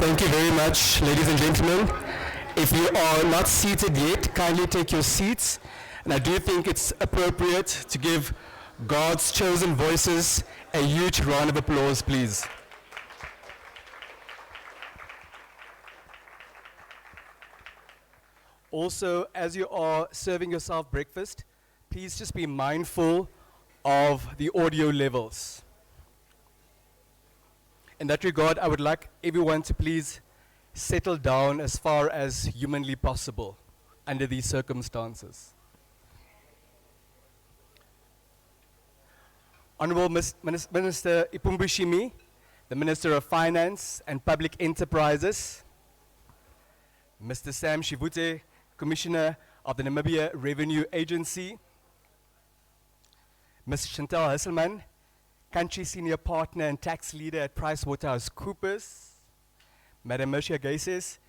Thank you very much, ladies and gentlemen. If you are not seated yet, kindly take your seats. And I do think it's appropriate to give God's chosen voices a huge round of applause, please. Also, as you are serving yourself breakfast, please just be mindful of the audio levels. In that regard, I would like everyone to please settle down as far as humanly possible under these circumstances. Honorable Minister Ipumbushimi, the Minister of Finance and Public Enterprises, Mr. Sam Shivute, Commissioner of the Namibia Revenue Agency, Ms. Chantal Hasselman, Country Senior Partner and Tax Leader at PricewaterhouseCoopers, Madam Mercia Gaises,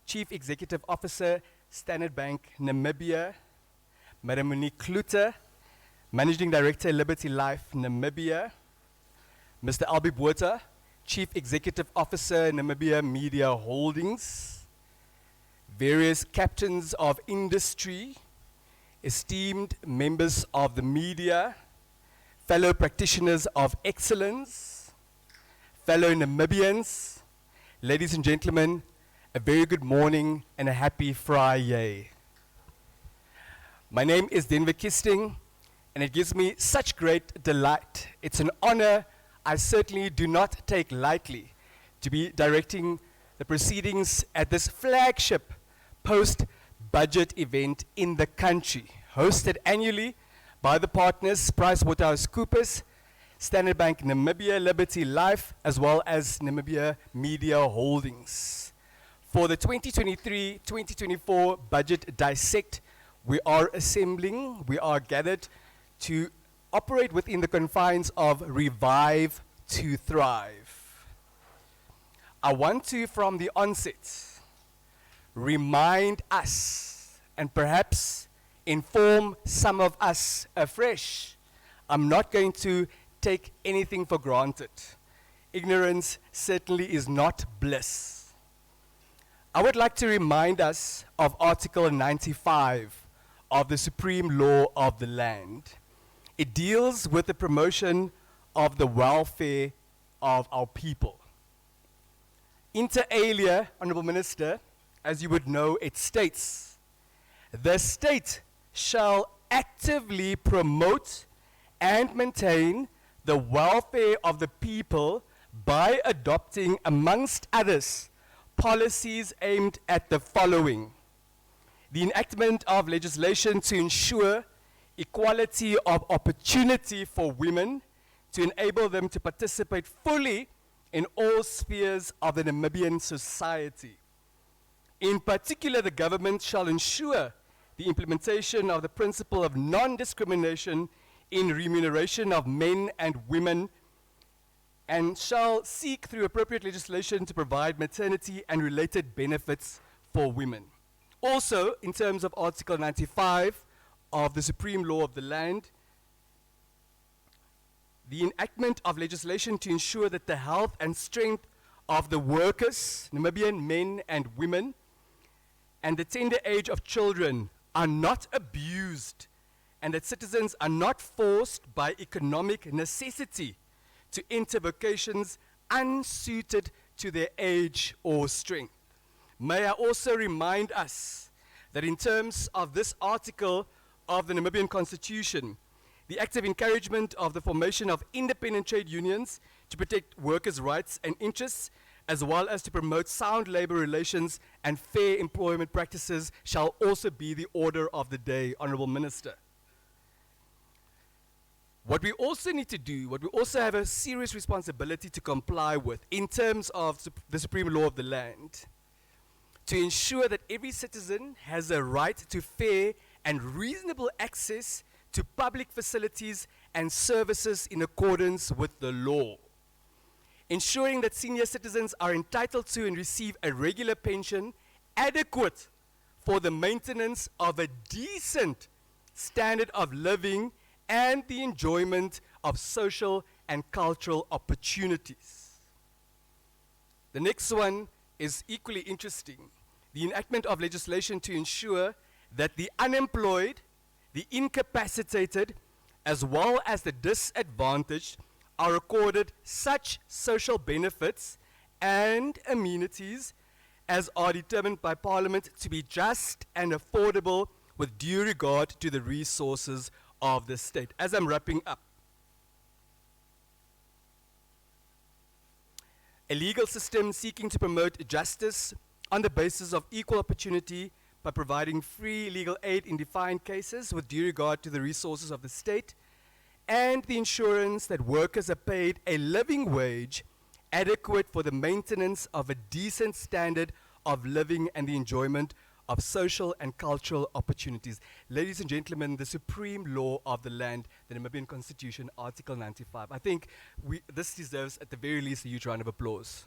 Chief Executive Officer, Standard Bank Namibia, Madam Monique Kluter, Managing Director, Liberty Life Namibia, Mr. Albi Botha, Chief Executive Officer, Namibia Media Holdings, various captains of industry, esteemed members of the media, fellow practitioners of excellence, fellow Namibians, ladies and gentlemen, a very good morning and a happy Friday. My name is Denver Kisting, and it gives me such great delight. It's an honor I certainly do not take lightly to be directing the proceedings at this flagship post-budget event in the country, hosted annually by the partners PricewaterhouseCoopers, Standard Bank Namibia, Liberty Life, as well as Namibia Media Holdings. For the 2023-2024 budget dissect, we are gathered to operate within the confines of Revive to Thrive. I want to, from the onset, remind us and perhaps inform some of us afresh. I'm not going to take anything for granted. Ignorance certainly is not bliss. I would like to remind us of Article 95 of the Supreme Law of the Land. It deals with the promotion of the welfare of our people. Inter alia, Honorable Minister, as you would know, it states, the state shall actively promote and maintain the welfare of the people by adopting, amongst others, policies aimed at the following: the enactment of legislation to ensure equality of opportunity for women, to enable them to participate fully in all spheres of the Namibian society. In particular, the government shall ensure the implementation of the principle of non-discrimination in remuneration of men and women, and shall seek through appropriate legislation to provide maternity and related benefits for women. Also, in terms of Article 95 of the Supreme Law of the Land, the enactment of legislation to ensure that the health and strength of the workers, Namibian men and women, and the tender age of children are not abused, and that citizens are not forced by economic necessity to enter vocations unsuited to their age or strength. May I also remind us that in terms of this article of the Namibian Constitution, the active encouragement of the formation of independent trade unions to protect workers' rights and interests, as well as to promote sound labor relations and fair employment practices, shall also be the order of the day, Honorable Minister. What we also need to do, what we also have a serious responsibility to comply with in terms of the Supreme Law of the Land, to ensure that every citizen has a right to fair and reasonable access to public facilities and services in accordance with the law. Ensuring that senior citizens are entitled to and receive a regular pension adequate for the maintenance of a decent standard of living and the enjoyment of social and cultural opportunities. The next one is equally interesting. The enactment of legislation to ensure that the unemployed, the incapacitated, as well as the disadvantaged are accorded such social benefits and amenities as are determined by Parliament to be just and affordable with due regard to the resources of the state. As I'm wrapping up, a legal system seeking to promote justice on the basis of equal opportunity by providing free legal aid in defined cases with due regard to the resources of the state, and the assurance that workers are paid a living wage adequate for the maintenance of a decent standard of living and the enjoyment of social and cultural opportunities. Ladies and gentlemen, the supreme law of the land, the Namibian Constitution, Article 95. I think this deserves, at the very least, a huge round of applause.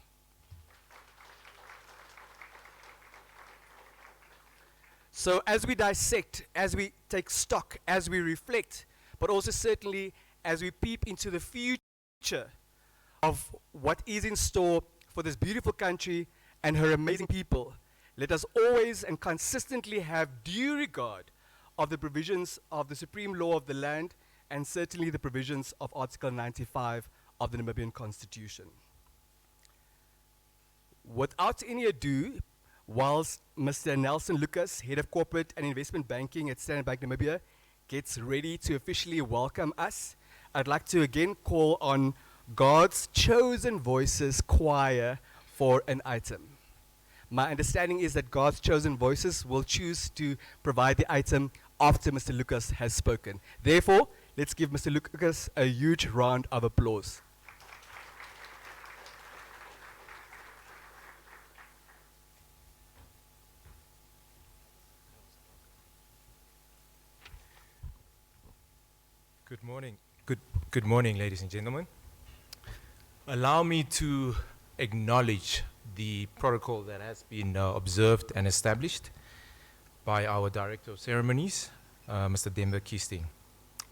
So as we dissect, as we take stock, as we reflect, but also certainly as we peep into the future of what is in store for this beautiful country and her amazing people, let us always and consistently have due regard of the provisions of the supreme law of the land and certainly the provisions of Article 95 of the Namibian Constitution. Without any ado, whilst Mr. Nelson Lucas, Head of Corporate and Investment Banking at Standard Bank Namibia, gets ready to officially welcome us, I'd like to again call on God's Chosen Voices Choir for an item. My understanding is that God's Chosen Voices will choose to provide the item after Mr. Lucas has spoken. Therefore, let's give Mr. Lucas a huge round of applause. Good morning. Good morning, ladies and gentlemen. Allow me to acknowledge the protocol that has been observed and established by our Director of Ceremonies, Mr. Demba Keesting.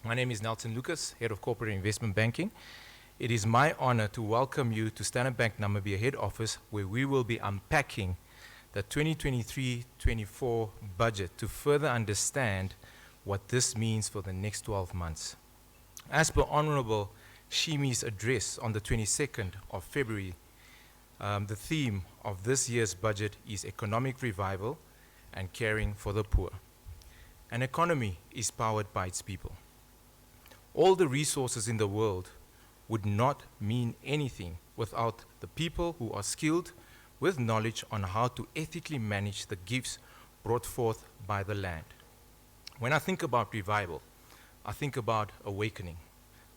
My name is Nelson Lucas, Head of Corporate Investment Banking. It is my honor to welcome you to Standard Bank Namibia Head Office, where we will be unpacking the 2023-24 budget to further understand what this means for the next 12 months. As per Honorable Shimi's address on the 22nd of February, the theme of this year's budget is economic revival and caring for the poor. An economy is powered by its people. All the resources in the world would not mean anything without the people who are skilled with knowledge on how to ethically manage the gifts brought forth by the land. When I think about revival, I think about awakening.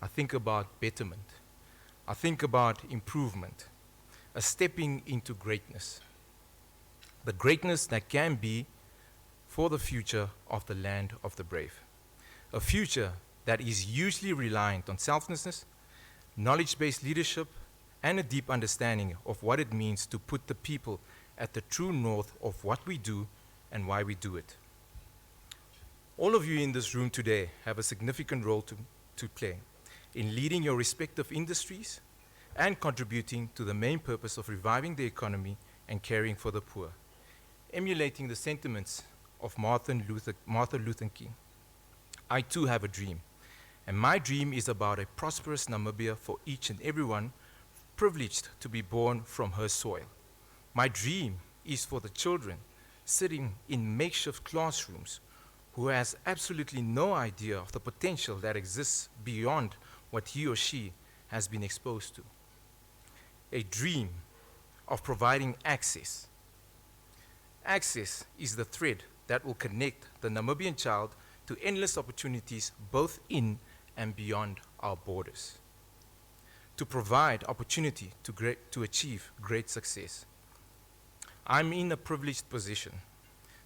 I think about betterment. I think about improvement, a stepping into greatness. The greatness that can be for the future of the land of the brave. A future that is usually reliant on selflessness, knowledge-based leadership, and a deep understanding of what it means to put the people at the true north of what we do and why we do it. All of you in this room today have a significant role to play in leading your respective industries and contributing to the main purpose of reviving the economy and caring for the poor, emulating the sentiments of Martin Luther King. I too have a dream, and my dream is about a prosperous Namibia for each and everyone privileged to be born from her soil. My dream is for the children sitting in makeshift classrooms who has absolutely no idea of the potential that exists beyond what he or she has been exposed to. A dream of providing access. Access is the thread that will connect the Namibian child to endless opportunities both in and beyond our borders. To provide opportunity to achieve great success. I'm in a privileged position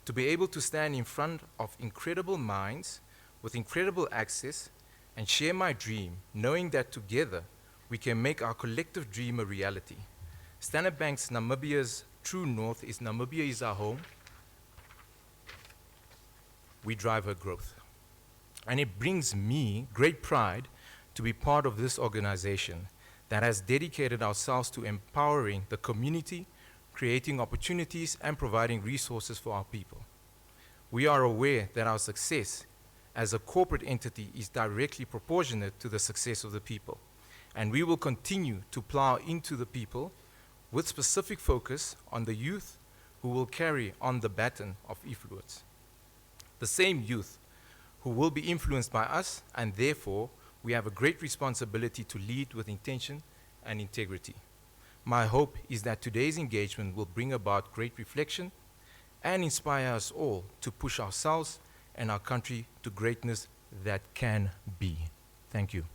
to be able to stand in front of incredible minds with incredible access and share my dream, knowing that together we can make our collective dream a reality. Standard Bank's Namibia's true north is Namibia is our home. We drive her growth. And it brings me great pride to be part of this organization that has dedicated ourselves to empowering the community creating opportunities and providing resources for our people. We are aware that our success as a corporate entity is directly proportionate to the success of the people, and we will continue to plow into the people with specific focus on the youth who will carry on the baton of influence. The same youth who will be influenced by us, and therefore we have a great responsibility to lead with intention and integrity. My hope is that today's engagement will bring about great reflection and inspire us all to push ourselves and our country to greatness that can be. Thank you.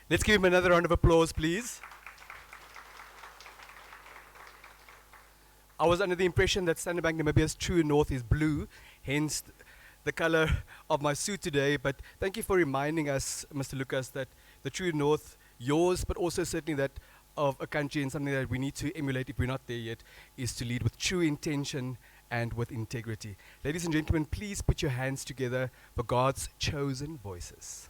Let's give him another round of applause, please. I was under the impression that Standard Bank Namibia's True North is blue, hence the color of my suit today. But thank you for reminding us, Mr. Lucas, that the True North, yours, but also certainly that of a country, and something that we need to emulate if we're not there yet, is to lead with true intention and with integrity. Ladies and gentlemen, please put your hands together for God's chosen voices.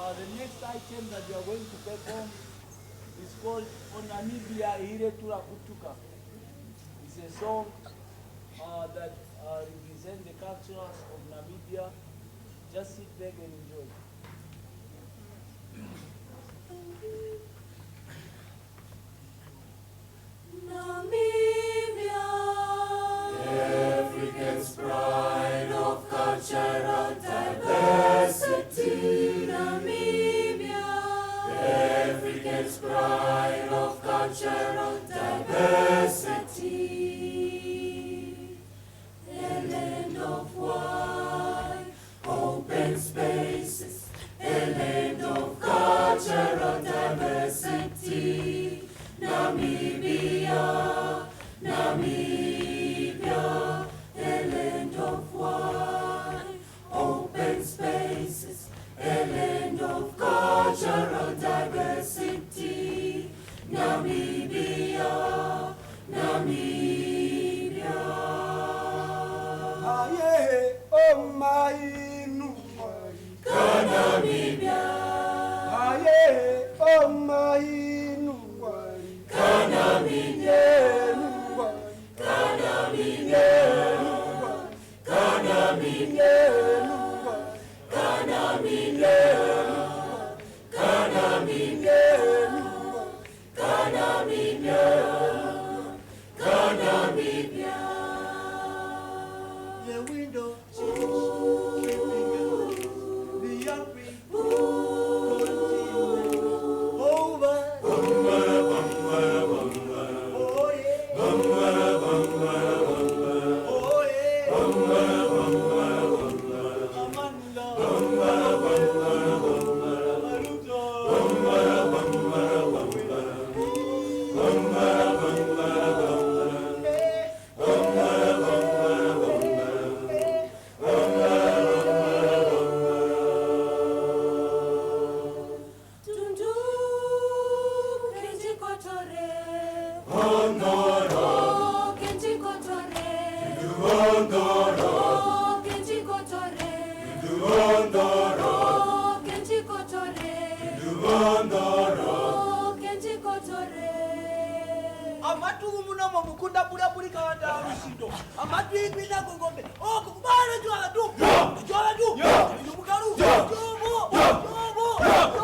The next item that we are going to perform is called On Namibia Ihire Tura Kutuka. It's a song that represents the cultures of Namibia. Just sit back and enjoy. Namibia, Africa's pride of cultural diversity. Namibia, Africa's pride of cultural diversity. A land of wide, open spaces, a land of cultural diversity. Namibia, Namibia, a land of wide, open spaces, a land of cultural diversity. Namibia, Namibia. Aye, oh my Namibia, Aye, oh my Namibia, Namibia, Namibia, Namibia, Namibia, Namibia, Namibia. The window, the yapping, over. Oh yeah. Oh yeah. Amanda. Tundu, Kenji Kotore, Hondoro, Kenji Kotore, Hondoro, Kenji Kotore, Hondoro, Kenji Kotore, Hondoro, Kenji Kotore. Amatu munomo mukunda bula buli kawanda rusindo. Amatu ibina gongombe. Oh, kubana jwala du. Jwala du. Mugaru. Jobo. Jobo. Jobo. Jobo.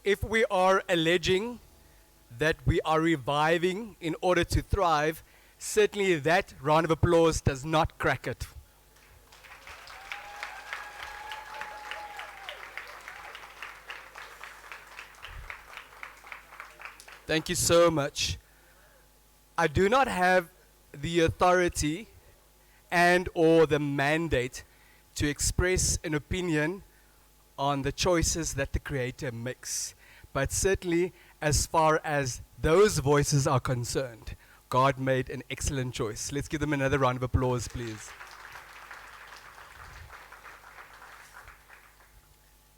If we are alleging that we are reviving in order to thrive, certainly that round of applause does not crack it. Thank you so much. I do not have the authority and or the mandate to express an opinion on the choices that the Creator makes. But certainly, as far as those voices are concerned, God made an excellent choice. Let's give them another round of applause, please.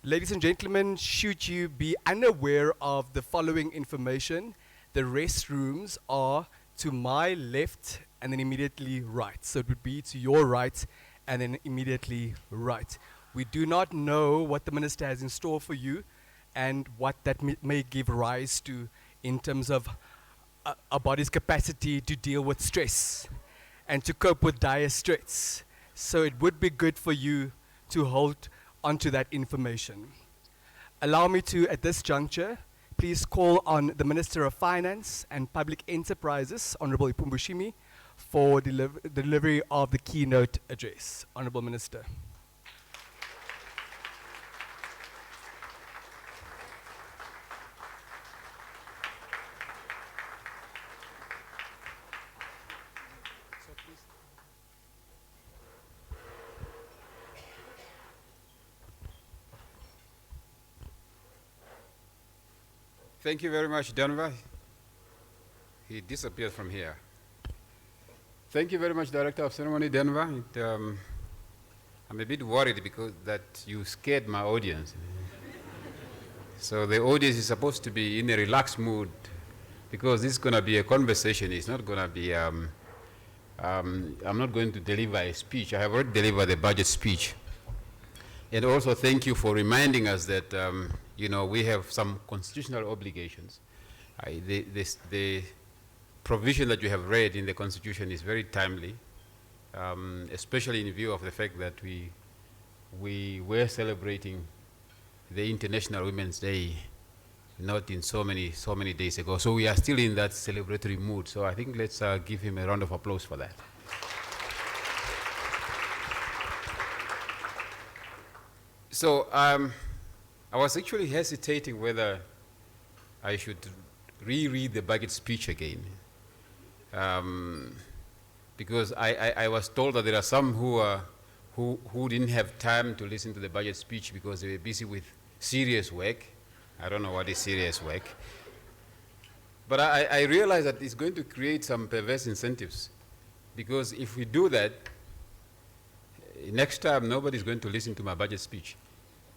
Ladies and gentlemen, should you be unaware of the following information, the restrooms are to my left and then immediately right. So it would be to your right and then immediately right. We do not know what the minister has in store for you and what that may give rise to in terms of our body's capacity to deal with stress and to cope with dire straits. So it would be good for you to hold onto that information. Allow me to, at this juncture, please call on the Minister of Finance and Public Enterprises, Honorable Ipumbushimi, for delivery of the keynote address. Honorable Minister. Thank you very much, Denver. He disappeared from here. Thank you very much, Director of Ceremony, Denver. I'm a bit worried because that you scared my audience. So the audience is supposed to be in a relaxed mood because this is going to be a conversation. It's not going to be, I'm not going to deliver a speech. I have already delivered a budget speech. And also thank you for reminding us that you know, we have some constitutional obligations. The provision that you have read in the Constitution is very timely, especially in view of the fact that we were celebrating the International Women's Day not in so many days ago. So we are still in that celebratory mood. So I think let's give him a round of applause for that. So I was actually hesitating whether I should reread the budget speech again, because I was told that there are some who didn't have time to listen to the budget speech because they were busy with serious work. I don't know what is serious work. But I realize that it's going to create some perverse incentives, because if we do that, next time nobody's going to listen to my budget speech.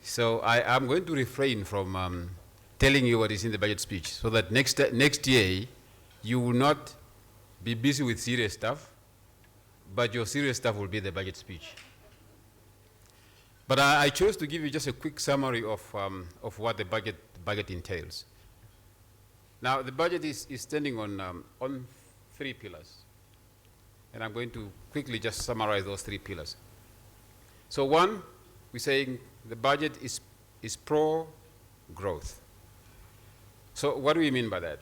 So I'm going to refrain from telling you what is in the budget speech, so that next year you will not be busy with serious stuff, but your serious stuff will be the budget speech. But I chose to give you just a quick summary of what the budget entails. Now, the budget is standing on 3 pillars, and I'm going to quickly just summarize those 3 pillars. So one, we're saying the budget is pro-growth. So what do we mean by that?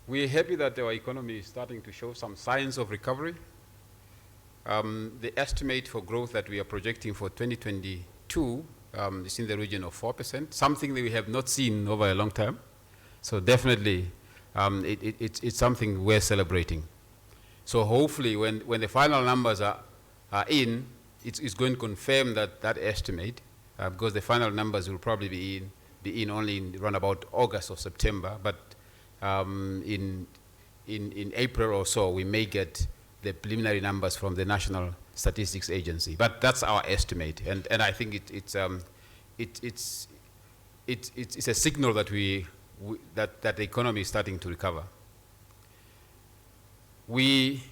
We're happy that our economy is starting to show some signs of recovery. The estimate for growth that we are projecting for 2022 is in the region of 4%, something that we have not seen over a long time. So definitely it's something we're celebrating. So hopefully when the final numbers are in, it's going to confirm that estimate, because the final numbers will probably be in only in around about August or September, but in April or so we may get the preliminary numbers from the National Statistics Agency. But that's our estimate, and I think it's a signal that that the economy is starting to recover. We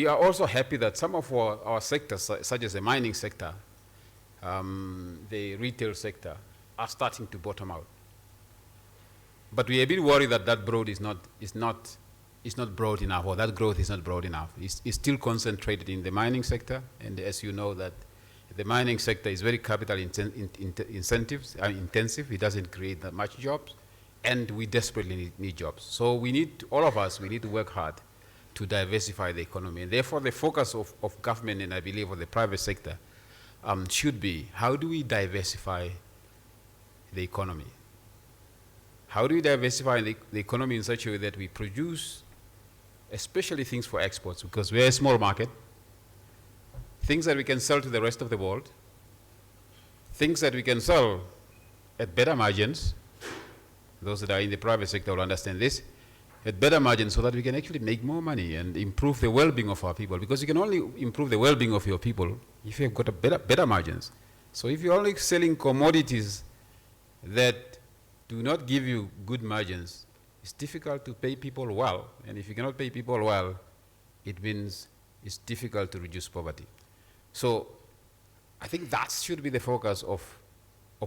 are also happy that some of our sectors, such as the mining sector, the retail sector, are starting to bottom out. But we are a bit worried that that growth is not broad enough, or that growth is not broad enough. It's still concentrated in the mining sector, and as you know, that the mining sector is very capital intensive. It doesn't create that much jobs, and we desperately need jobs. So all of us need to work hard to diversify the economy. And therefore, the focus of government, and I believe of the private sector, should be, how do we diversify the economy? How do we diversify the economy in such a way that we produce especially things for exports, because we're a small market, things that we can sell to the rest of the world, things that we can sell at better margins. Those that are in the private sector will understand this, at better margins, so that we can actually make more money and improve the well-being of our people, because you can only improve the well-being of your people if you have got a better margins. So if you're only selling commodities that do not give you good margins, it's difficult to pay people well, and if you cannot pay people well, it means it's difficult to reduce poverty. So I think that should be the focus of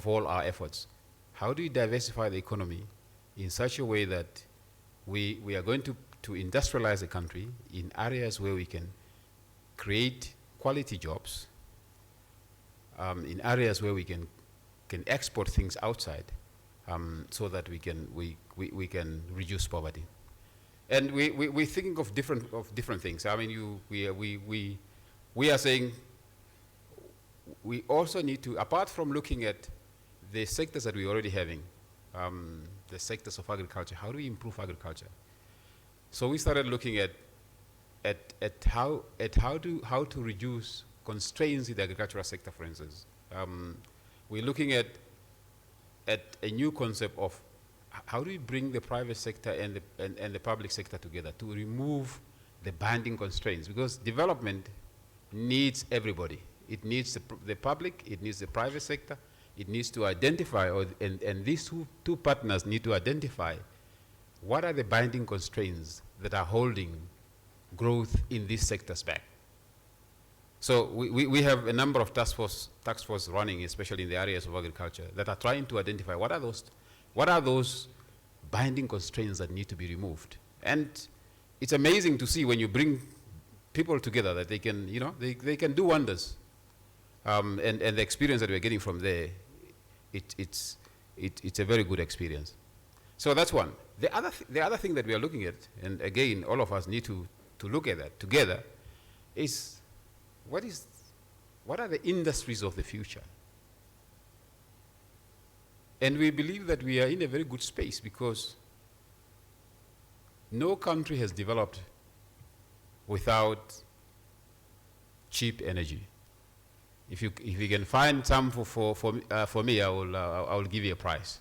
all our efforts. How do we diversify the economy in such a way that we are going to industrialize the country in areas where we can create quality jobs, in areas where we can export things outside, so that we can reduce poverty. And we're thinking of different things. I mean, we are saying we also need to, apart from looking at the sectors that we're already having, the sectors of agriculture, how do we improve agriculture? So we started looking at how to reduce constraints in the agricultural sector, for instance. We're looking at a new concept of how do we bring the private sector and the public sector together to remove the binding constraints, because development needs everybody. It needs the public, it needs the private sector, it needs to identify, and these two partners need to identify what are the binding constraints that are holding growth in these sectors back. So we have a number of task force running, especially in the areas of agriculture, that are trying to identify what are those binding constraints that need to be removed. And it's amazing to see when you bring people together that they can, they can do wonders. And the experience that we're getting from there, it's a very good experience. So that's one. The other thing that we are looking at, and again, all of us need to look at that together, is what are the industries of the future? And we believe that we are in a very good space, because no country has developed without cheap energy. If you can find some for me, I will give you a price.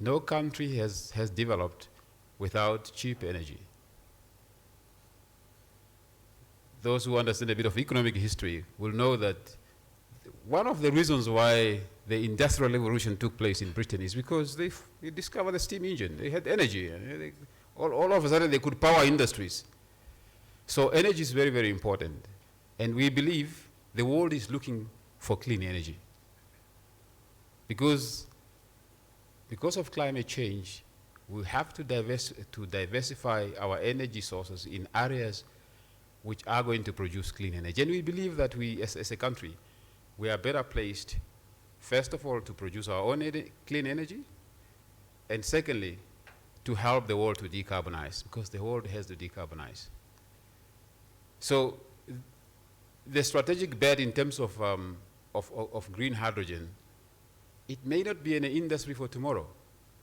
No country has developed without cheap energy. Those who understand a bit of economic history will know that one of the reasons why the Industrial Revolution took place in Britain is because they discovered the steam engine. They had energy, and all of a sudden they could power industries. So energy is very, very important. And we believe the world is looking for clean energy. Because of climate change, we have to diversify our energy sources in areas which are going to produce clean energy. And we believe that we, as a country, we are better placed, first of all, to produce our own clean energy, and secondly, to help the world to decarbonize, because the world has to decarbonize. So the strategic bet in terms of green hydrogen, it may not be an industry for tomorrow,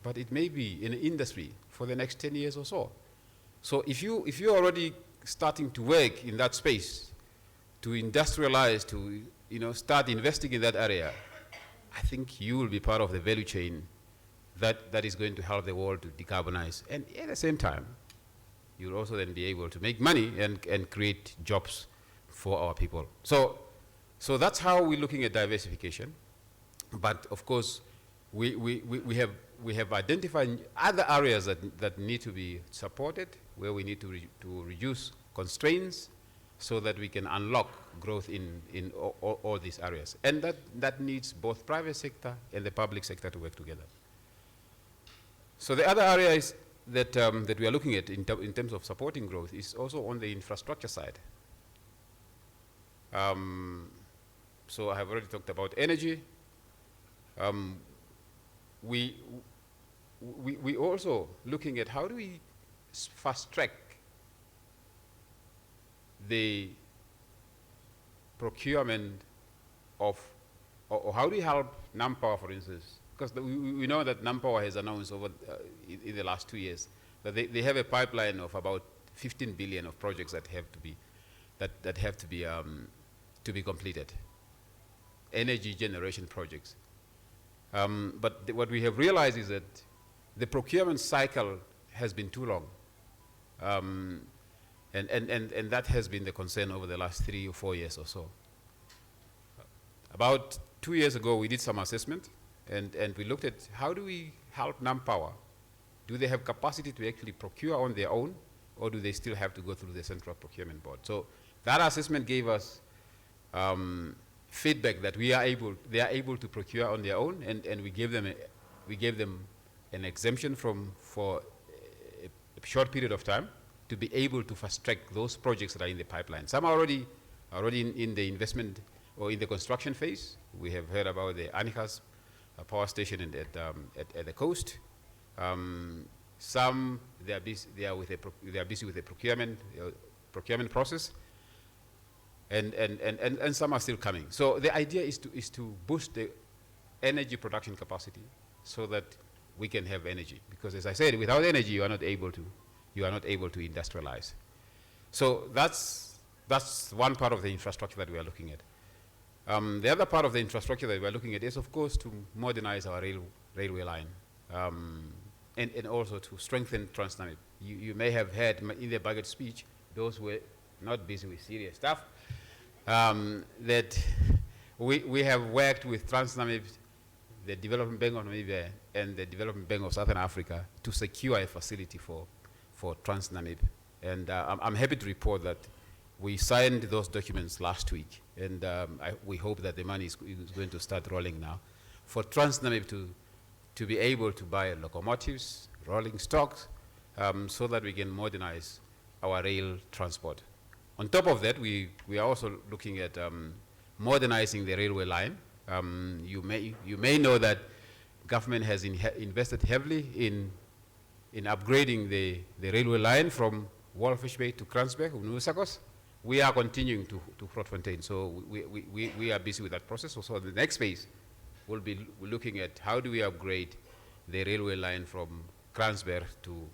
but it may be an industry for the next 10 years or so. So if you're already starting to work in that space, to industrialize, to start investing in that area, I think you will be part of the value chain that is going to help the world to decarbonize. And at the same time, you'll also then be able to make money and create jobs for our people. So that's how we're looking at diversification. But of course, we have identified other areas that need to be supported, where we need to reduce constraints so that we can unlock growth in all these areas. And that needs both private sector and the public sector to work together. So the other areas that we are looking at in terms of supporting growth is also on the infrastructure side. So I have already talked about energy. We also looking at how do we fast track the procurement of, or how do we help Nampower, for instance? Because we know that Nampower has announced over in the last 2 years that they have a pipeline of about 15 billion of projects that have to be completed. Energy generation projects. But what we have realized is that the procurement cycle has been too long. And that has been the concern over the last 3 or 4 years or so. About 2 years ago, we did some assessment, and we looked at how do we help NamPower. Do they have capacity to actually procure on their own, or do they still have to go through the Central Procurement Board? So that assessment gave us feedback that they are able to procure on their own, and we gave them an exemption for a short period of time to be able to fast track those projects that are in the pipeline. Some are already in the investment or in the construction phase. We have heard about the Anikas power station at the coast. Some they are busy with the procurement process, and some are still coming. So the idea is to boost the energy production capacity so that we can have energy. Because as I said, without energy, you are not able to industrialize. So that's one part of the infrastructure that we are looking at. The other part of the infrastructure that we are looking at is, of course, to modernize our railway line, and also to strengthen Transnamib. You may have heard in the budget speech, those who were not busy with serious stuff, that we have worked with Transnamib, the Development Bank of Namibia, and the Development Bank of Southern Africa to secure a facility for Transnamib. And I'm happy to report that we signed those documents last week, and we hope that the money is going to start rolling now for Transnamib to be able to buy locomotives, rolling stocks, so that we can modernize our rail transport. On top of that, we are also looking at modernizing the railway line. You may know that government has invested heavily in upgrading the railway line from Walfish Bay to Kransberg, Nusakos. We are continuing to Grootfontein, so we are busy with that process. So the next phase will be looking at how do we upgrade the railway line from Kransberg to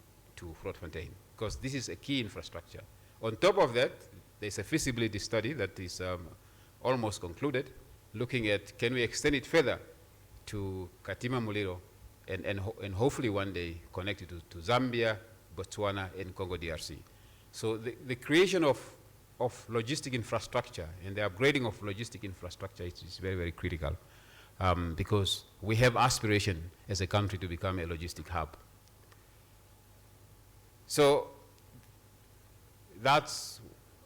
Grootfontein, because this is a key infrastructure. On top of that, there's a feasibility study that is almost concluded, looking at can we extend it further to Katima Mulilo, and hopefully one day connect it to Zambia, Botswana, and Congo DRC. So the creation of logistic infrastructure and the upgrading of logistic infrastructure is very, very critical, because we have aspiration as a country to become a logistic hub. So that's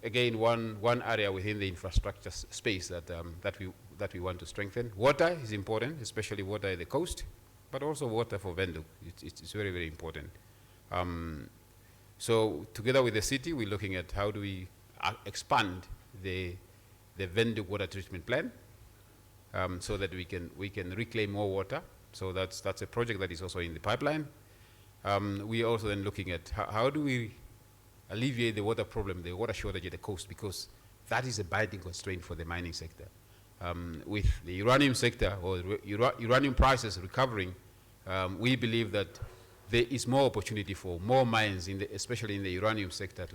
again one area within the infrastructure space that we want to strengthen. Water is important, especially water at the coast, but also water for Windhoek. It's very, very important. So together with the city, we're looking at how do we expand the Windhoek water treatment plant, so that we can reclaim more water. So that's a project that is also in the pipeline. We are also then looking at how do we alleviate the water problem, the water shortage at the coast, because that is a binding constraint for the mining sector. With the uranium sector or uranium prices recovering, we believe that there is more opportunity for more mines, especially in the uranium sector,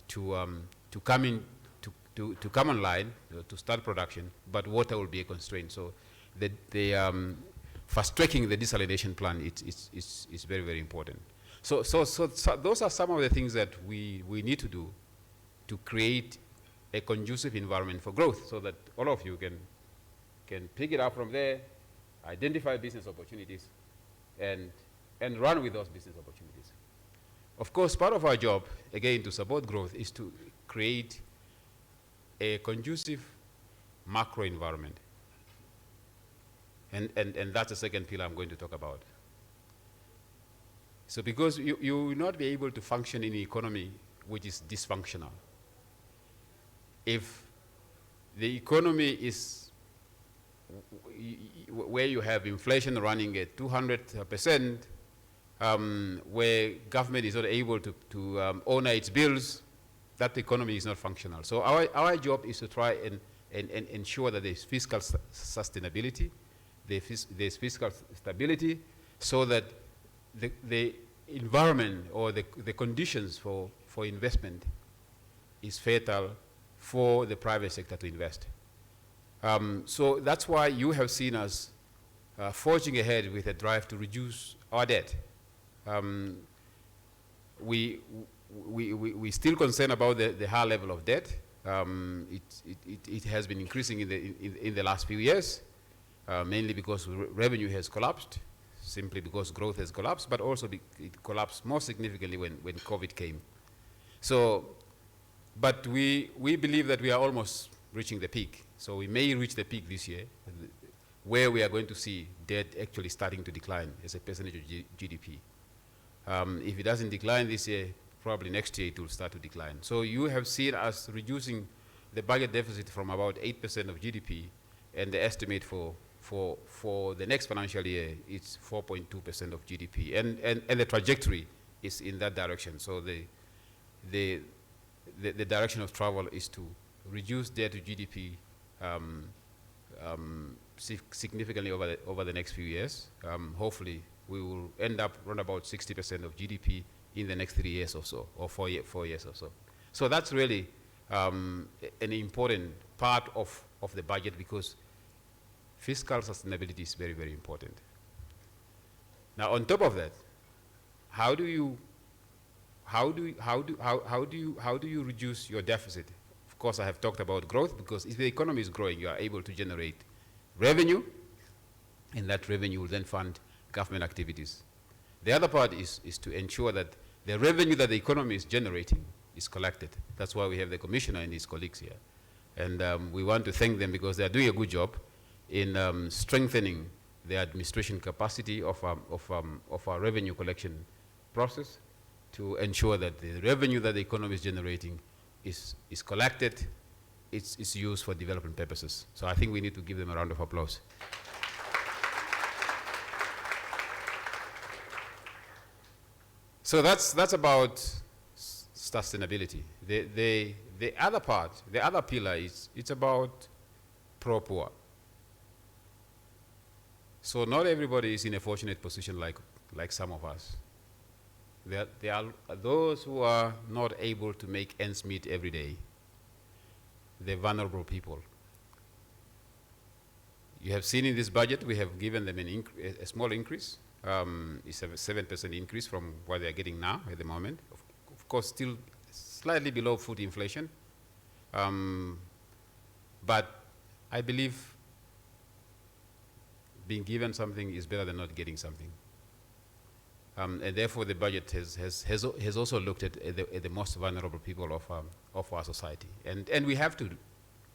to come online, to start production, but water will be a constraint. So the fast tracking the desalination plant is very, very important. So those are some of the things that we need to do to create a conducive environment for growth, so that all of you can pick it up from there, identify business opportunities, and run with those business opportunities. Of course, part of our job, again, to support growth is to create a conducive macro environment. And that's the second pillar I'm going to talk about. So because you will not be able to function in an economy which is dysfunctional. If the economy is where you have inflation running at 200%, where government is not able to honor its bills, that economy is not functional. So our job is to try and ensure that there's fiscal sustainability, there's fiscal stability, so that the environment or the conditions for for investment is fatal for the private sector to invest. So that's why you have seen us forging ahead with a drive to reduce our debt. We still concerned about the high level of debt. It has been increasing in the last few years, mainly because revenue has collapsed, simply because growth has collapsed, but also it collapsed more significantly when COVID came. So, but we believe that we are almost reaching the peak. So we may reach the peak this year, where we are going to see debt actually starting to decline as a percentage of GDP. If it doesn't decline this year, probably next year it will start to decline. So you have seen us reducing the budget deficit from about 8% of GDP, and the estimate for the next financial year is 4.2% of GDP, and the trajectory is in that direction. So the direction of travel is to reduce debt to GDP significantly over the next few years. Hopefully, we will end up around about 60% of GDP in the next 3 years or so, or 4 years or so. So that's really an important part of the budget, because fiscal sustainability is very, very important. Now, on top of that, how do you reduce your deficit? Of course, I have talked about growth, because if the economy is growing, you are able to generate revenue, and that revenue will then fund government activities. The other part is to ensure that the revenue that the economy is generating is collected. That's why we have the commissioner and his colleagues here. And we want to thank them, because they are doing a good job in strengthening the administration capacity of our revenue collection process, to ensure that the revenue that the economy is generating is collected, it's used for development purposes. So I think we need to give them a round of applause. So that's about sustainability. The other part, the other pillar it's about pro-poor. So not everybody is in a fortunate position like some of us. There are those who are not able to make ends meet every day. The vulnerable people. You have seen in this budget, we have given them a small increase. It's a 7% increase from what they are getting now at the moment. Of course, still slightly below food inflation. But I believe being given something is better than not getting something. And therefore, the budget has also looked at the most vulnerable people of our society. And we have to,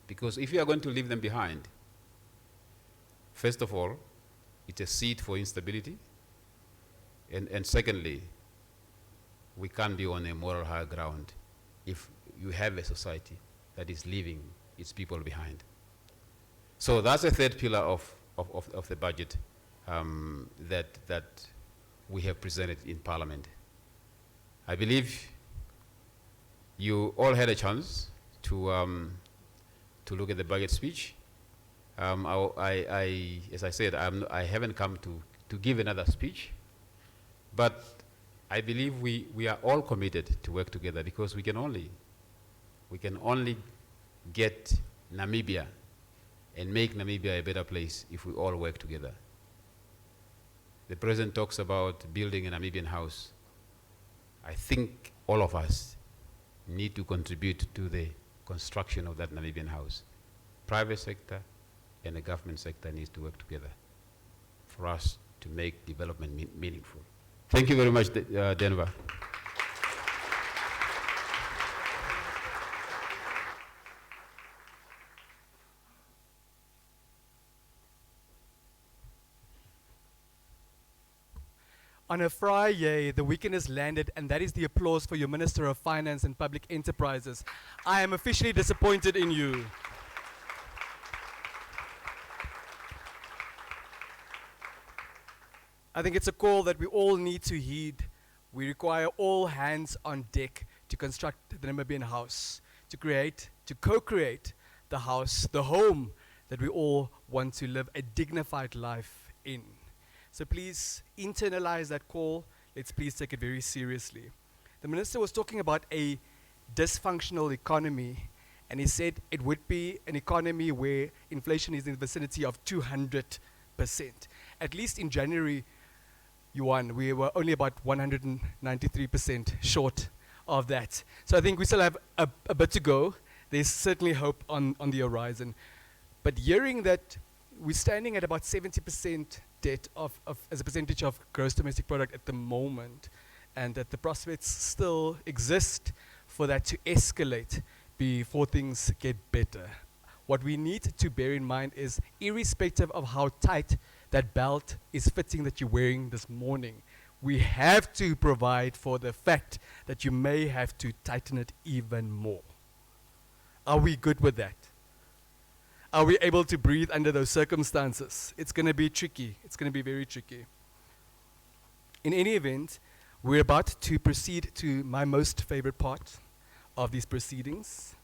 because if we are going to leave them behind, first of all, it's a seed for instability. And secondly, we can't be on a moral high ground if you have a society that is leaving its people behind. So that's a third pillar of the budget that we have presented in Parliament. I believe you all had a chance to look at the budget speech. As I said, I haven't come to give another speech, but I believe we are all committed to work together, because we can only get Namibia and make Namibia a better place if we all work together. The President talks about building a Namibian house. I think all of us need to contribute to the construction of that Namibian house. Private sector and the government sector needs to work together for us to make development meaningful. Thank you very much, Denver. On a Friday, the weekend has landed, and that is the applause for your Minister of Finance and Public Enterprises. I am officially disappointed in you. I think it's a call that we all need to heed. We require all hands on deck to construct the Namibian house, to co-create the house, the home that we all want to live a dignified life in. So please internalize that call. Let's please take it very seriously. the minister was talking about a dysfunctional economy, and he said it would be an economy where inflation is in the vicinity of 200%. At least in January, Yuan, we were only about 193% short of that. So I think we still have a bit to go. There's certainly hope on the horizon. But hearing that we're standing at about 70% debt as a percentage of gross domestic product at the moment, and that the prospects still exist for that to escalate before things get better. What we need to bear in mind is, irrespective of how tight that belt is fitting that you're wearing this morning, we have to provide for the fact that you may have to tighten it even more. Are we good with that? Are we able to breathe under those circumstances? It's going to be tricky. It's going to be very tricky. In any event, we're about to proceed to my most favorite part of these proceedings.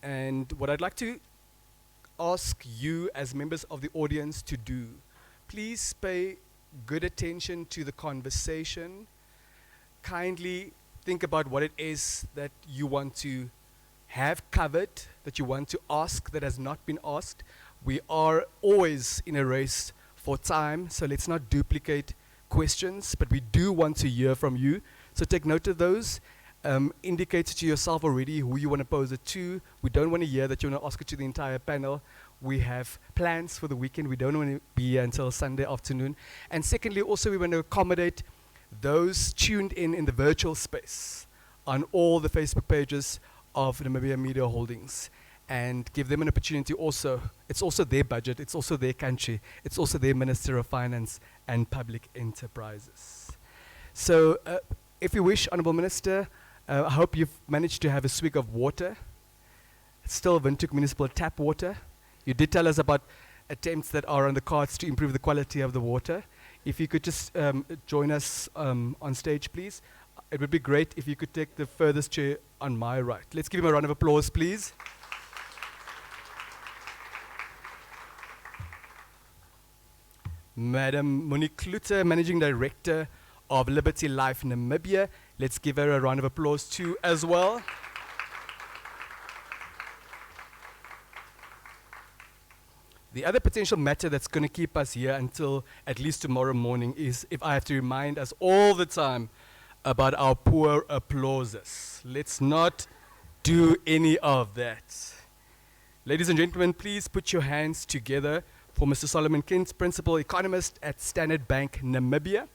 And what I'd like to ask you as members of the audience to do, please pay good attention to the conversation. Kindly think about what it is that you want to have covered, that you want to ask that has not been asked. We are always in a race for time, so let's not duplicate questions, but we do want to hear from you. So take note of those. Indicate to yourself already who you want to pose it to. We don't want to hear that you want to ask it to the entire panel. We have plans for the weekend. We don't want to be here until Sunday afternoon. And secondly, also we want to accommodate those tuned in the virtual space on all the Facebook pages of Namibia Media Holdings, and give them an opportunity also. It's also their budget, it's also their country, it's also their Minister of Finance and Public Enterprises. So if you wish, Honourable Minister, I hope you've managed to have a swig of water. It's still Windhoek Municipal tap water. You did tell us about attempts that are on the cards to improve the quality of the water. If you could just join us on stage, please. It would be great if you could take the furthest chair on my right. Let's give him a round of applause, please. Madam Monique Klute, Managing Director of Liberty Life Namibia. Let's give her a round of applause too as well. The other potential matter that's going to keep us here until at least tomorrow morning is if I have to remind us all the time about our poor applauses. Let's not do any of that. Ladies and gentlemen, please put your hands together for Mr. Solomon Kent, Principal Economist at Standard Bank Namibia.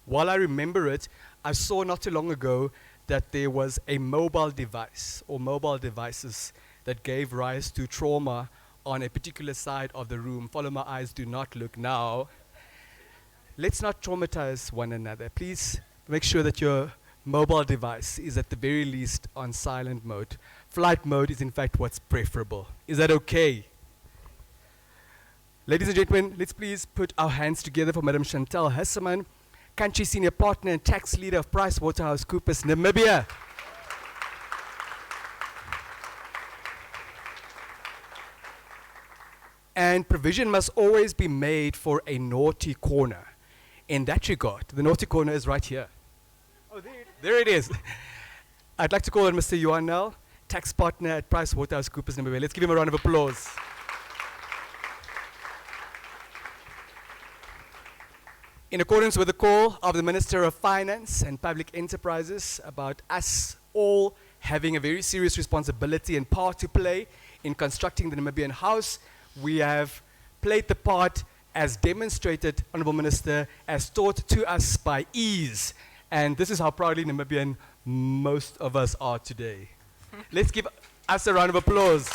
While I remember it, I saw not too long ago that there was a mobile device or mobile devices that gave rise to trauma on a particular side of the room. Follow my eyes, do not look now. Let's not traumatize one another. Please make sure that your mobile device is at the very least on silent mode. Flight mode is in fact what's preferable. Is that okay? Ladies and gentlemen, let's please put our hands together for Madam Chantal Hesseman, Country Senior Partner and Tax Leader of PricewaterhouseCoopers Namibia. And provision must always be made for a naughty corner. In that regard, the naughty corner is right here. Oh, there it is. I'd like to call on Mr. Yuan Nel, Tax Partner at PricewaterhouseCoopers Namibia. Let's give him a round of applause. In accordance with the call of the Minister of Finance and Public Enterprises about us all having a very serious responsibility and part to play in constructing the Namibian House, we have played the part as demonstrated, Honourable Minister, as taught to us by ease. And this is how proudly Namibian most of us are today. Let's give us a round of applause.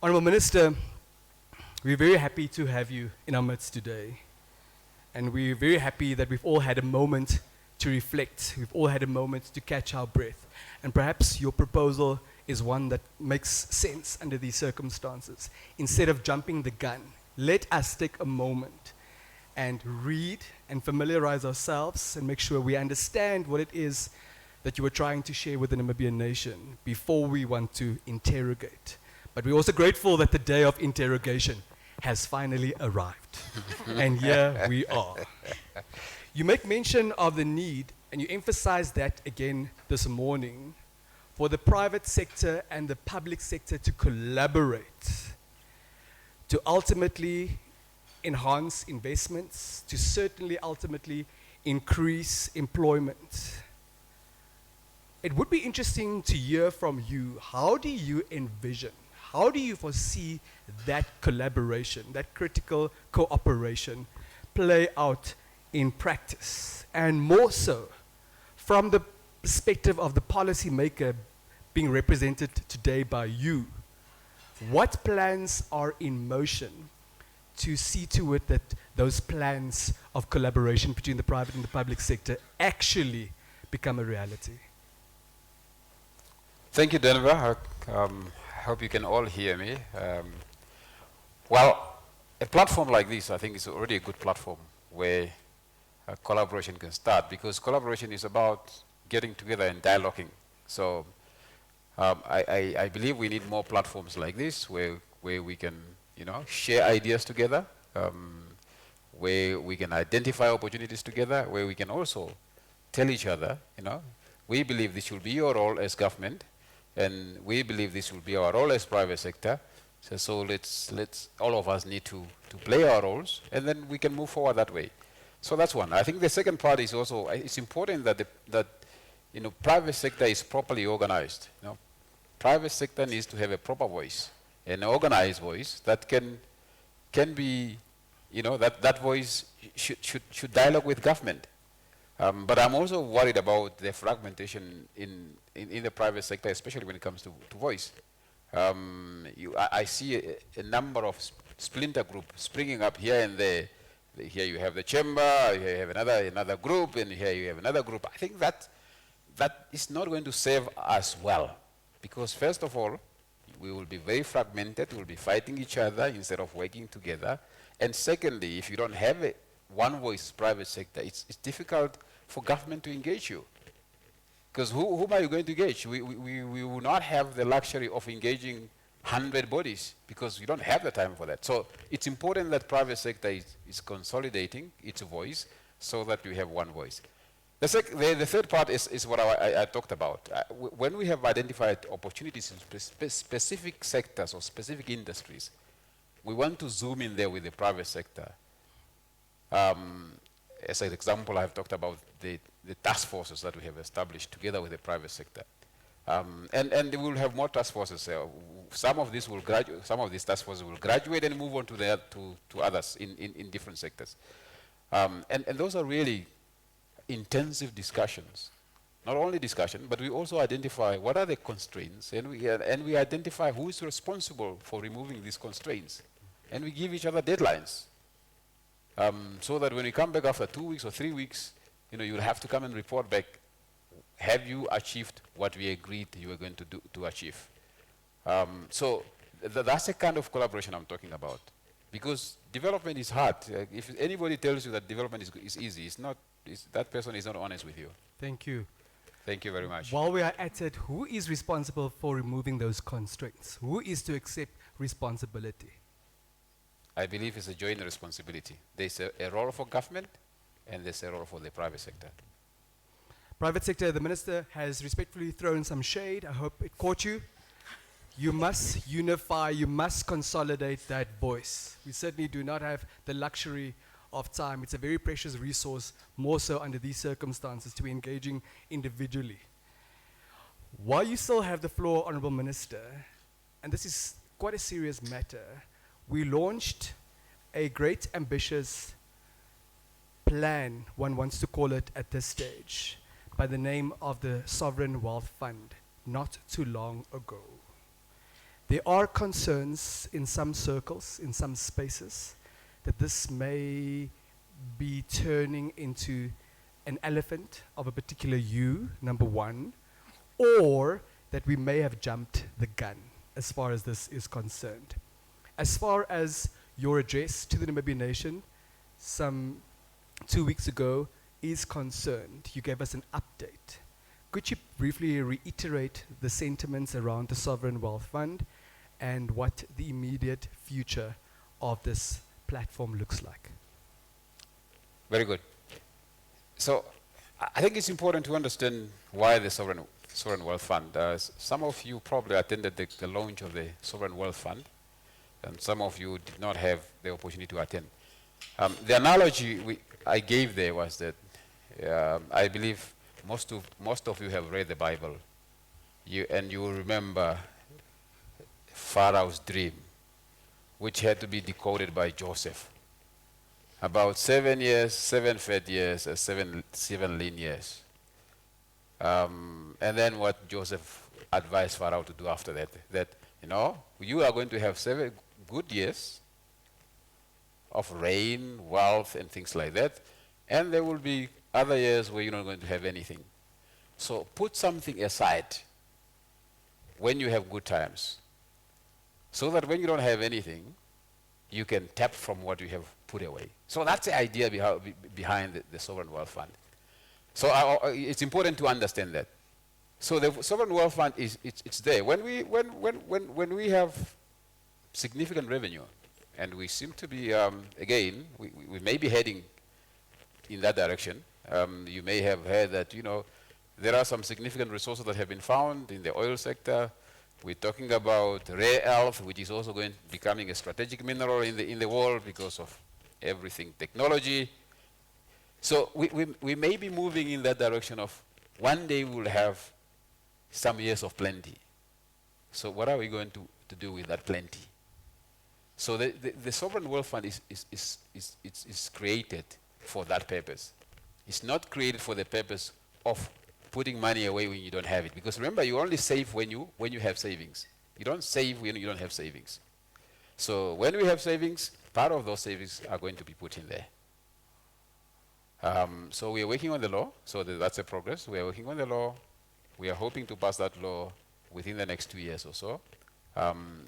Honourable Minister, we're very happy to have you in our midst today. And we're very happy that we've all had a moment to reflect. We've all had a moment to catch our breath. And perhaps your proposal is one that makes sense under these circumstances. Instead of jumping the gun, let us take a moment and read and familiarize ourselves and make sure we understand what it is that you were trying to share with the Namibian nation before we want to interrogate. But we're also grateful that the day of interrogation has finally arrived. And here we are. You make mention of the need, and you emphasize that again this morning, for the private sector and the public sector to collaborate, to ultimately enhance investments, to certainly ultimately increase employment. It would be interesting to hear from you, how do you envision, how do you foresee that collaboration, that critical cooperation play out in practice? And more so, from the perspective of the policymaker being represented today by you, what plans are in motion to see to it that those plans of collaboration between the private and the public sector actually become a reality? Thank you, Denver. I hope you can all hear me. Well, a platform like this, I think, is already a good platform where collaboration can start, because collaboration is about getting together and dialoguing. So I believe we need more platforms like this where we can, share ideas together, where we can identify opportunities together, where we can also tell each other, we believe this will be your role as government, and we believe this will be our role as private sector. So let's all of us need to play our roles, and then we can move forward that way. So that's one. I think the second part is also, it's important that private sector is properly organized. Private sector needs to have a proper voice, an organized voice that can be, that voice should dialogue with government. But I'm also worried about the fragmentation in the private sector, especially when it comes to voice. I see a number of splinter groups springing up here and there. Here you have the chamber, here you have another group, and here you have another group. I think that is not going to serve us well, because first of all, we will be very fragmented, we'll be fighting each other instead of working together. And secondly, if you don't have one voice private sector, it's difficult for government to engage you. Because whom are you going to engage? We will not have the luxury of engaging 100 bodies, because we don't have the time for that. So it's important that private sector is consolidating its voice so that we have one voice. The third part is what I talked about. When we have identified opportunities in specific sectors or specific industries, we want to zoom in there with the private sector. As an example, I've talked about the task forces that we have established together with the private sector. And we will have more task forces. Some of these task forces will graduate and move on to others in different sectors. And those are really intensive discussions. Not only discussion, but we also identify what are the constraints, and we identify who is responsible for removing these constraints. And we give each other deadlines. So that when we come back after 2 weeks or 3 weeks, you'll have to come and report back, have you achieved what we agreed you were going to achieve? So that's the kind of collaboration I'm talking about. Because development is hard. If anybody tells you that development is easy, that person is not honest with you. Thank you. Thank you very much. While we are at it, who is responsible for removing those constraints? Who is to accept responsibility? I believe it's a joint responsibility. There's a role for government, and there's a role for the private sector. Private sector, the minister has respectfully thrown some shade. I hope it caught you. You must unify, you must consolidate that voice. We certainly do not have the luxury of time. It's a very precious resource, more so under these circumstances, to be engaging individually. While you still have the floor, Honorable Minister, and this is quite a serious matter, we launched a great ambitious plan, one wants to call it at this stage, by the name of the Sovereign Wealth Fund, not too long ago. There are concerns in some circles, in some spaces, that this may be turning into an elephant of a particular hue, number one, or that we may have jumped the gun as far as this is concerned. As far as your address to the Namibian nation some 2 weeks ago is concerned, you gave us an update. Could you briefly reiterate the sentiments around the Sovereign Wealth Fund and what the immediate future of this platform looks like? Very good. So I think it's important to understand why the Sovereign Wealth Fund. Some of you probably attended the launch of the Sovereign Wealth Fund, and some of you did not have the opportunity to attend. The analogy I gave there was that I believe most of you have read the Bible, and you will remember Pharaoh's dream, which had to be decoded by Joseph. About 7 years, 7 fat years, 7 lean years. And then what Joseph advised Pharaoh to do after that, you are going to have 7 good years of rain, wealth, and things like that, and there will be other years where you're not going to have anything. So put something aside when you have good times, so that when you don't have anything, you can tap from what you have put away. So that's the idea behind the Sovereign Wealth Fund. So it's important to understand that. So the Sovereign Wealth Fund it's there. When we have significant revenue, and we seem to be, again, we may be heading in that direction. You may have heard that, there are some significant resources that have been found in the oil sector. We're talking about rare earth, which is also becoming a strategic mineral in the world because of everything technology. So we may be moving in that direction of one day we'll have some years of plenty. So what are we going to do with that plenty? So the Sovereign Wealth Fund is created for that purpose. It's not created for the purpose of putting money away when you don't have it. Because remember, you only save when you have savings. You don't save when you don't have savings. So when we have savings, part of those savings are going to be put in there. So we are working on the law. So that's a progress. We are working on the law. We are hoping to pass that law within the next 2 years or so,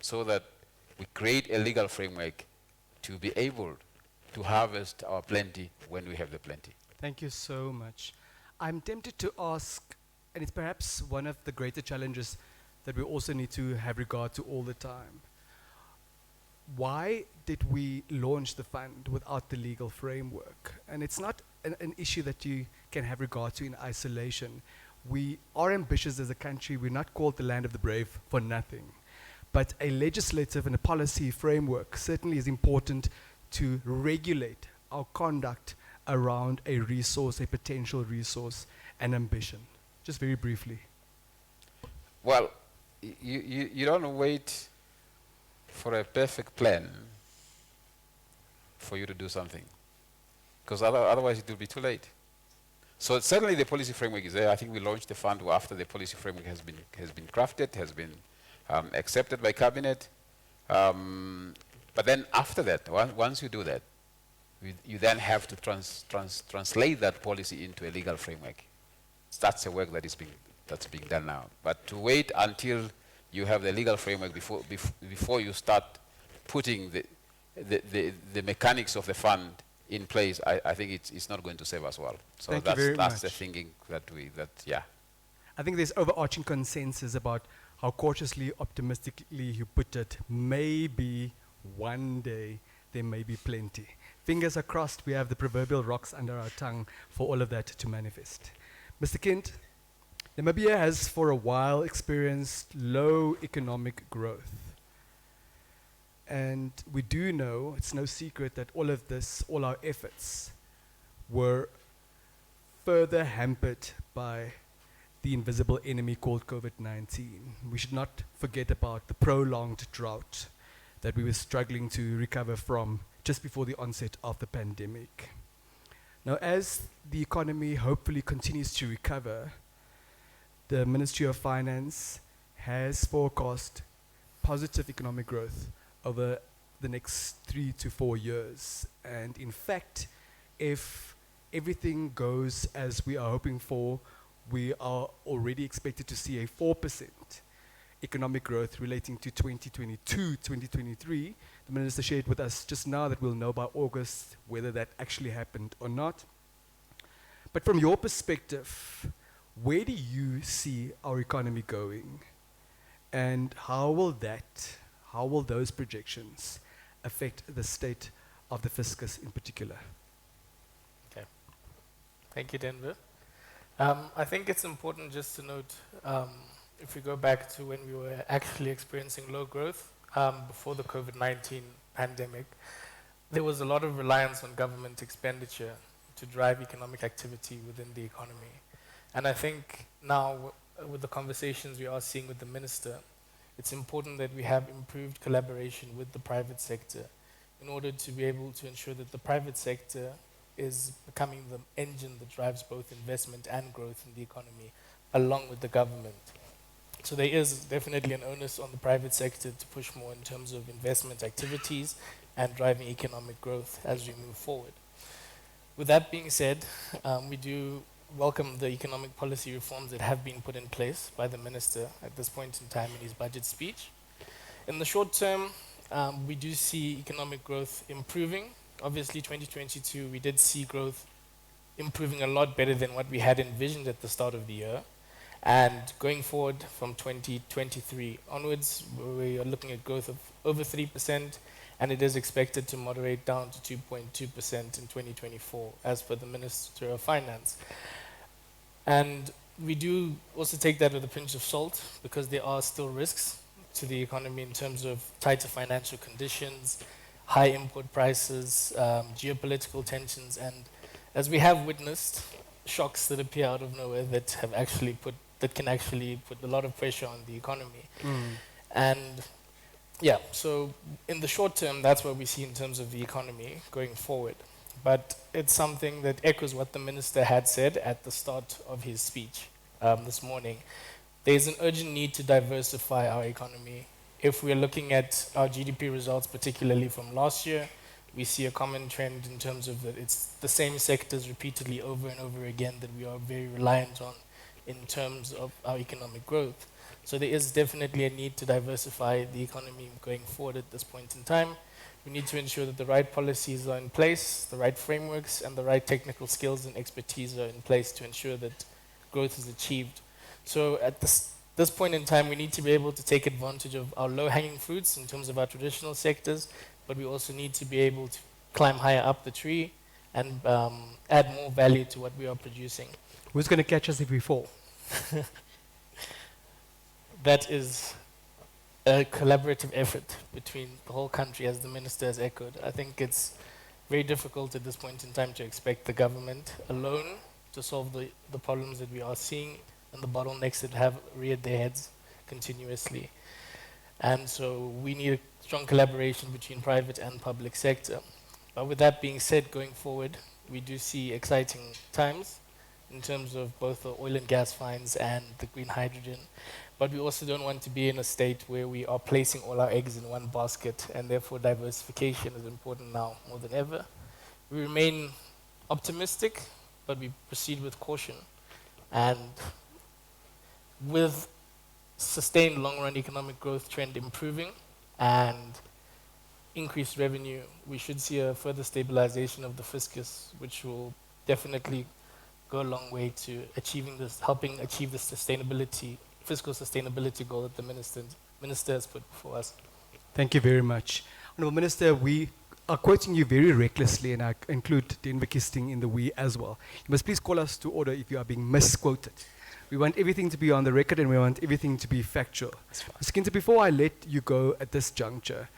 so that we create a legal framework to be able to harvest our plenty when we have the plenty. Thank you so much. I'm tempted to ask, and it's perhaps one of the greater challenges that we also need to have regard to all the time. Why did we launch the fund without the legal framework? And it's not an issue that you can have regard to in isolation. We are ambitious as a country. We're not called the land of the brave for nothing. But a legislative and a policy framework certainly is important to regulate our conduct around a resource, a potential resource, and ambition. Just very briefly. Well, you don't wait for a perfect plan for you to do something, because otherwise it will be too late. So certainly the policy framework is there. I think we launched the fund after the policy framework has been crafted, has been accepted by cabinet. But then after that, once you do that, you then have to translate that policy into a legal framework. That's the work that's being done now. But to wait until you have the legal framework before you start putting the mechanics of the fund in place, I think it's not going to serve us well. So Thank you very that's much. the thinking yeah. I think there's overarching consensus about how cautiously, optimistically you put it. Maybe one day there may be plenty. Fingers are crossed, we have the proverbial rocks under our tongue for all of that to manifest. Mr. Kint, Namibia has for a while experienced low economic growth. And we do know, it's no secret, that all of this, all our efforts were further hampered by the invisible enemy called COVID-19. We should not forget about the prolonged drought that we were struggling to recover from just before the onset of the pandemic. Now, as the economy hopefully continues to recover, the Ministry of Finance has forecast positive economic growth over the next 3 to 4 years. And in fact, if everything goes as we are hoping for, we are already expected to see a 4% economic growth relating to 2022-2023. The Minister shared with us just now that we'll know by August whether that actually happened or not. But from your perspective, where do you see our economy going? And how will those projections affect the state of the fiscus in particular? Okay. Thank you, Denver. I think it's important just to note, if we go back to when we were actually experiencing low growth before the COVID-19 pandemic, there was a lot of reliance on government expenditure to drive economic activity within the economy. And I think now, with the conversations we are seeing with the minister, it's important that we have improved collaboration with the private sector in order to be able to ensure that the private sector is becoming the engine that drives both investment and growth in the economy, along with the government. So there is definitely an onus on the private sector to push more in terms of investment activities and driving economic growth as we move forward. With that being said, we do welcome the economic policy reforms that have been put in place by the minister at this point in time in his budget speech. In the short term, we do see economic growth improving. Obviously, 2022, we did see growth improving a lot better than what we had envisioned at the start of the year. And going forward from 2023 onwards, we are looking at growth of over 3%, and it is expected to moderate down to 2.2% in 2024, as per the Minister of Finance. And we do also take that with a pinch of salt, because there are still risks to the economy in terms of tighter financial conditions, high import prices, geopolitical tensions, and as we have witnessed, shocks that appear out of nowhere that can actually put a lot of pressure on the economy. And yeah, so in the short term, that's what we see in terms of the economy going forward. But it's something that echoes what the minister had said at the start of his speech this morning. There's an urgent need to diversify our economy. If we're looking at our GDP results, particularly from last year, we see a common trend in terms of that it's the same sectors repeatedly over and over again that we are very reliant on in terms of our economic growth. So there is definitely a need to diversify the economy going forward at this point in time. We need to ensure that the right policies are in place, the right frameworks, and the right technical skills and expertise are in place to ensure that growth is achieved. So at this point in time, we need to be able to take advantage of our low-hanging fruits in terms of our traditional sectors, but we also need to be able to climb higher up the tree and add more value to what we are producing. Who's going to catch us if we fall? That is a collaborative effort between the whole country, as the minister has echoed. I think it's very difficult at this point in time to expect the government alone to solve the problems that we are seeing and the bottlenecks that have reared their heads continuously. And so we need a strong collaboration between private and public sector. But with that being said, going forward, we do see exciting times in terms of both the oil and gas finds and the green hydrogen. But we also don't want to be in a state where we are placing all our eggs in one basket, and therefore diversification is important now more than ever. We remain optimistic, but we proceed with caution. And with sustained long-run economic growth trend improving and increased revenue, we should see a further stabilization of the fiscus, which will definitely go a long way to helping achieve the fiscal sustainability goal that the minister has put before us. Thank you very much. Honourable Minister, we are quoting you very recklessly, and I include Denver Kisting in the we as well. You must please call us to order if you are being misquoted. We want everything to be on the record, and we want everything to be factual. Ms. Kinter, before I let you go at this juncture,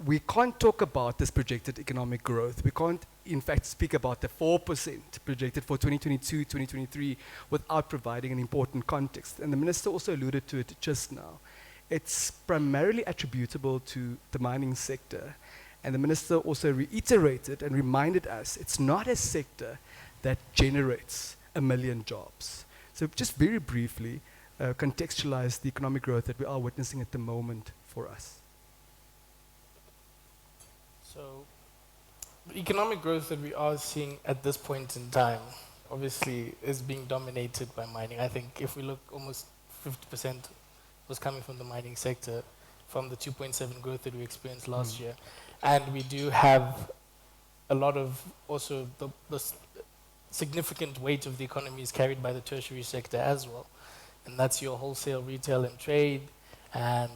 we can't talk about this projected economic growth. We can't, in fact, speak about the 4% projected for 2022, 2023 without providing an important context. And the minister also alluded to it just now. It's primarily attributable to the mining sector. And the minister also reiterated and reminded us it's not a sector that generates 1 million jobs. So just very briefly, contextualize the economic growth that we are witnessing at the moment for us. So the economic growth that we are seeing at this point in time obviously is being dominated by mining. I think if we look, almost 50% was coming from the mining sector, from the 2.7 growth that we experienced last year. And we do have a lot of also significant weight of the economy is carried by the tertiary sector as well. And that's your wholesale, retail, and trade, and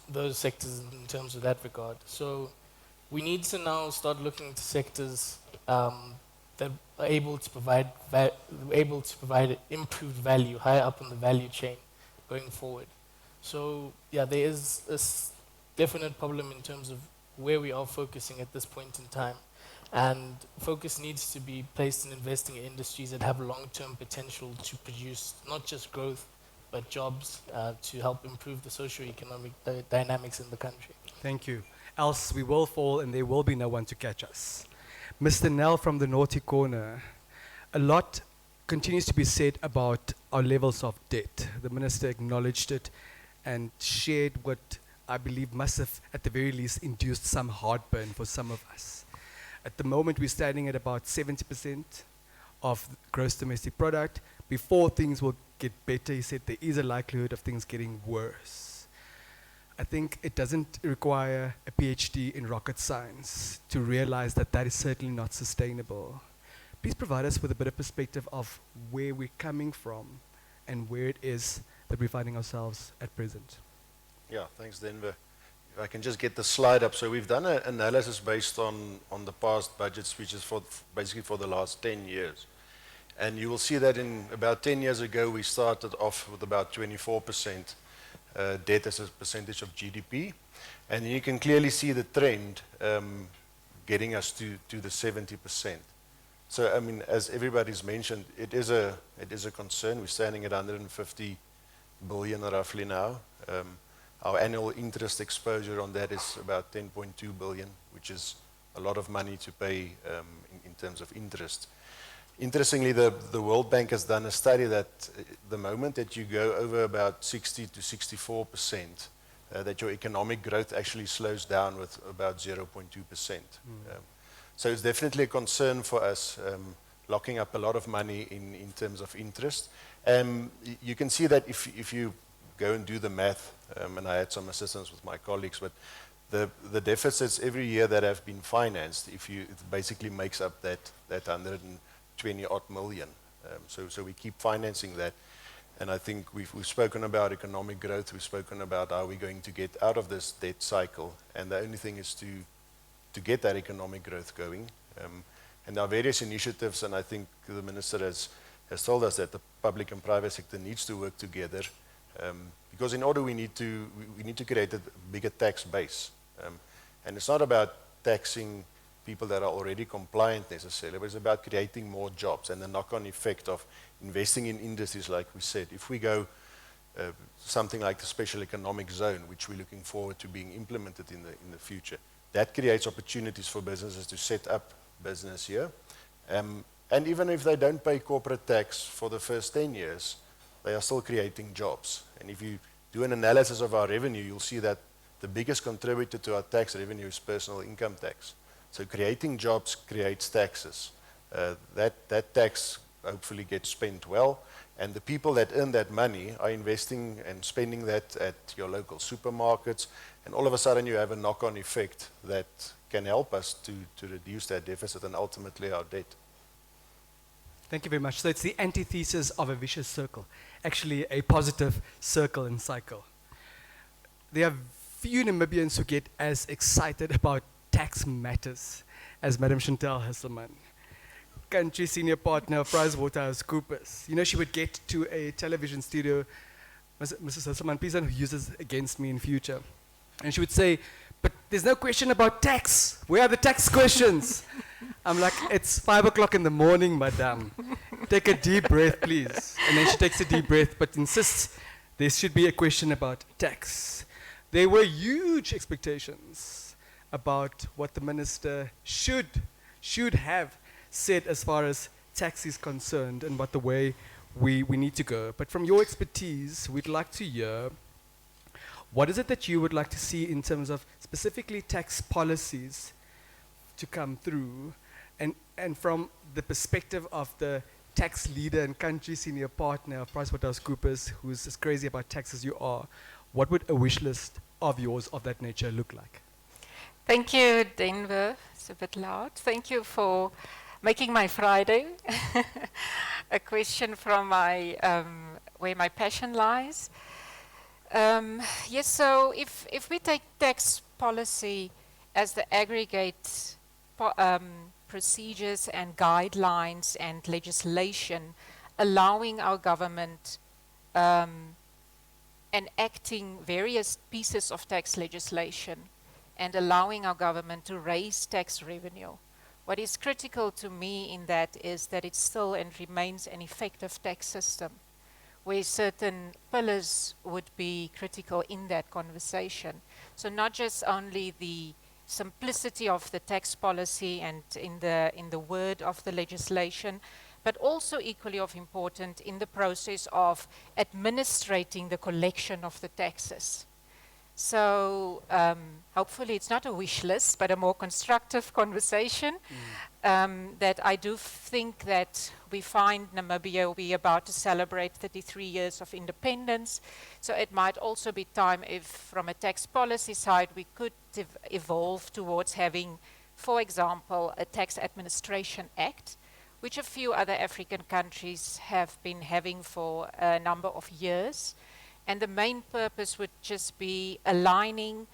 those sectors in terms of that regard. So we need to now start looking to sectors that are able to provide improved value higher up on the value chain going forward. So yeah, there is a definite problem in terms of where we are focusing at this point in time. And focus needs to be placed in investing in industries that have long-term potential to produce not just growth, but jobs to help improve the socio-economic dynamics in the country. Thank you. Else we will fall and there will be no one to catch us. Mr. Nell from the naughty corner, a lot continues to be said about our levels of debt. The minister acknowledged it and shared what I believe must have, at the very least, induced some heartburn for some of us. At the moment, we're standing at about 70% of gross domestic product. Before things will get better, he said there is a likelihood of things getting worse. I think it doesn't require a PhD in rocket science to realize that that is certainly not sustainable. Please provide us with a bit of perspective of where we're coming from and where it is that we're finding ourselves at present. Yeah, thanks, Denver. If I can just get the slide up. So we've done an analysis based on the past budget speeches for basically for the last 10 years. And you will see that in about 10 years ago, we started off with about 24% debt as a percentage of GDP. And you can clearly see the trend getting us to the 70%. So, I mean, as everybody's mentioned, it is a concern. We're standing at 150 billion roughly now. Our annual interest exposure on that is about 10.2 billion, which is a lot of money to pay in terms of interest. Interestingly, the World Bank has done a study that the moment that you go over about 60 to 64%, that your economic growth actually slows down with about 0.2%. So it's definitely a concern for us, locking up a lot of money in terms of interest. You can see that if you go and do the math, and I had some assistance with my colleagues, but the deficits every year that have been financed, it basically makes up that 120 odd million. So we keep financing that. And I think we've spoken about economic growth, we've spoken about how we're going to get out of this debt cycle, and the only thing is to get that economic growth going. And there are various initiatives, and I think the minister has told us that the public and private sector needs to work together, because in order we need to create a bigger tax base. And it's not about taxing people that are already compliant necessarily, but it's about creating more jobs and the knock-on effect of investing in industries, like we said. If we go something like the special economic zone, which we're looking forward to being implemented in the future, that creates opportunities for businesses to set up business here. And even if they don't pay corporate tax for the first 10 years, they are still creating jobs. And if you do an analysis of our revenue, you'll see that the biggest contributor to our tax revenue is personal income tax. So creating jobs creates taxes. That tax hopefully gets spent well, and the people that earn that money are investing and spending that at your local supermarkets, and all of a sudden you have a knock-on effect that can help us to reduce that deficit and ultimately our debt. Thank you very much. So it's the antithesis of a vicious circle, actually a positive circle and cycle. There are few Namibians who get as excited about tax matters as Madam Chantal Hesselman, country senior partner of PricewaterhouseCoopers. You know, she would get to a television studio, Mrs. Hesselman, please don't use this against me in future. And she would say, but there's no question about tax. Where are the tax questions? I'm like, it's 5 o'clock in the morning, madam. Take a deep breath, please. And then she takes a deep breath, but insists there should be a question about tax. There were huge expectations about what the minister should have said as far as tax is concerned and what the way we need to go. But from your expertise, we'd like to hear, what is it that you would like to see in terms of specifically tax policies to come through? And from the perspective of the tax leader and country senior partner of PricewaterhouseCoopers, who's as crazy about tax as you are, what would a wish list of yours of that nature look like? Thank you, Denver. It's a bit loud. Thank you for making my Friday. A question from my where my passion lies. Yes, so if we take tax policy as the aggregate procedures and guidelines and legislation allowing our government enacting various pieces of tax legislation and allowing our government to raise tax revenue. What is critical to me in that is that it still and remains an effective tax system, where certain pillars would be critical in that conversation. So not just only the simplicity of the tax policy and in the word of the legislation, but also equally of important in the process of administrating the collection of the taxes. So hopefully it's not a wish list, but a more constructive conversation. That I do think that we find Namibia, we're about to celebrate 33 years of independence. So it might also be time if from a tax policy side we could evolve towards having, for example, a tax administration act, which a few other African countries have been having for a number of years. And the main purpose would just be aligning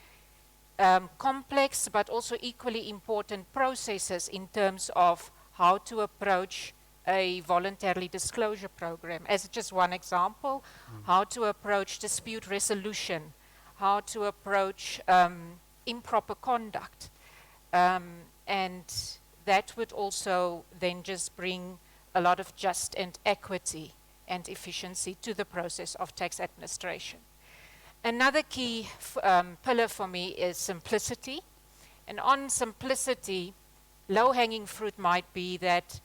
complex but also equally important processes in terms of how to approach a voluntary disclosure program. As just one example, how to approach dispute resolution, how to approach improper conduct. And that would also then just bring a lot of just and equity and efficiency to the process of tax administration. Another key pillar for me is simplicity. And on simplicity, low-hanging fruit might be that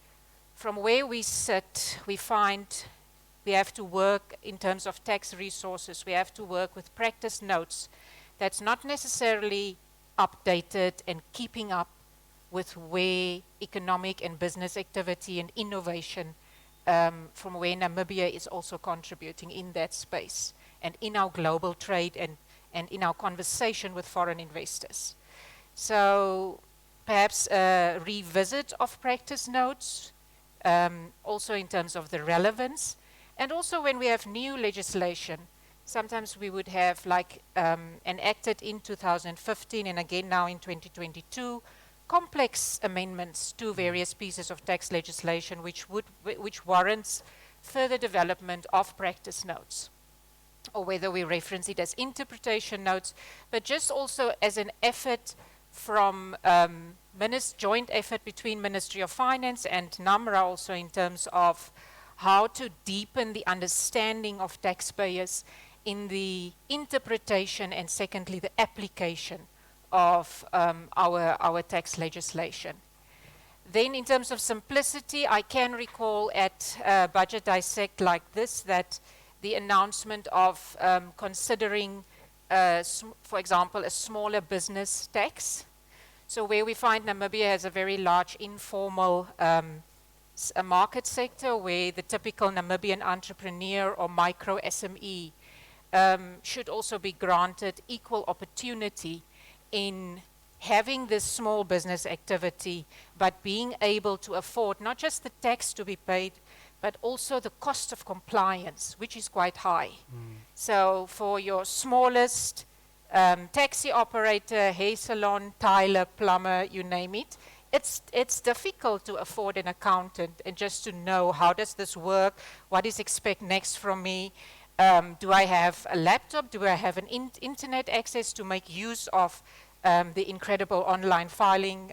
from where we sit, we find we have to work in terms of tax resources, we have to work with practice notes that's not necessarily updated and keeping up with where economic and business activity and innovation from where Namibia is also contributing in that space and in our global trade and in our conversation with foreign investors. So perhaps a revisit of practice notes, also in terms of the relevance, and also when we have new legislation, sometimes we would have like enacted in 2015 and again now in 2022, complex amendments to various pieces of tax legislation which warrants further development of practice notes, or whether we reference it as interpretation notes, but just also as an effort from joint effort between Ministry of Finance and NAMRA also in terms of how to deepen the understanding of taxpayers in the interpretation and secondly the application of our tax legislation. Then in terms of simplicity, I can recall at Budget Dissect like this that the announcement of considering, for example, a smaller business tax. So where we find Namibia has a very large informal a market sector where the typical Namibian entrepreneur or micro SME should also be granted equal opportunity in having this small business activity, but being able to afford not just the tax to be paid, but also the cost of compliance, which is quite high. So for your smallest taxi operator, hair salon, tiler, plumber, you name it, it's difficult to afford an accountant and just to know how does this work, what is expected next from me, do I have a laptop, do I have an internet access to make use of the incredible online filing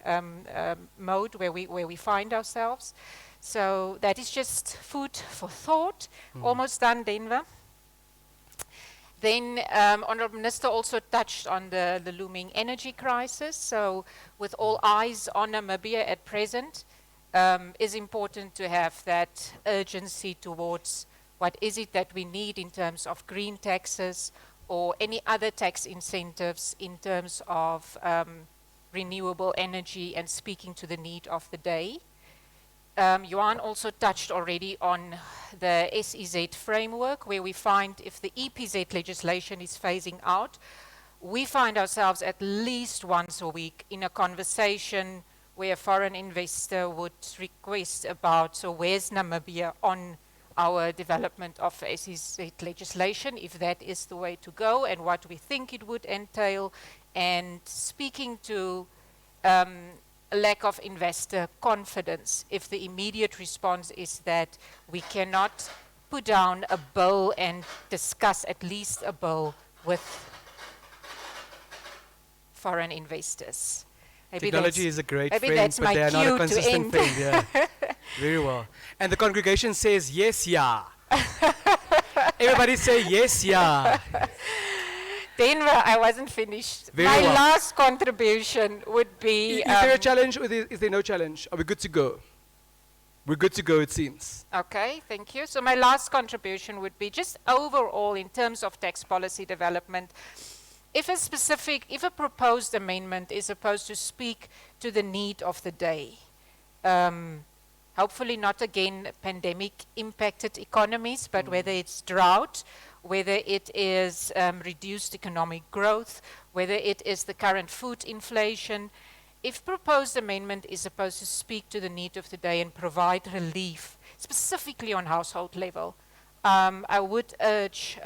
mode where we find ourselves. So that is just food for thought. Almost done, Denver. Then Honourable Minister also touched on the looming energy crisis. So with all eyes on Namibia at present, is important to have that urgency towards what is it that we need in terms of green taxes or any other tax incentives in terms of renewable energy and speaking to the need of the day. Johan also touched already on the SEZ framework, where we find if the EPZ legislation is phasing out, we find ourselves at least once a week in a conversation where a foreign investor would request about, so where's Namibia on our development of SEZ legislation, if that is the way to go, and what we think it would entail, and speaking to a lack of investor confidence if the immediate response is that we cannot put down a bill and discuss at least a bill with foreign investors. Maybe Technology is a great maybe friend, that's but my they are not cue a to consistent end. friend. Yeah. Very well. And the congregation says, yes, yeah. Everybody say, yes, yeah. Denver, I wasn't finished. Very My well. last contribution would be... Is there a challenge or is there no challenge? Are we good to go? We're good to go, it seems. Okay, thank you. So my last contribution would be just overall in terms of tax policy development. If a proposed amendment is supposed to speak to the need of the day, hopefully not again pandemic impacted economies, but whether it's drought, whether it is reduced economic growth, whether it is the current food inflation, if proposed amendment is supposed to speak to the need of the day and provide relief, specifically on household level, I would urge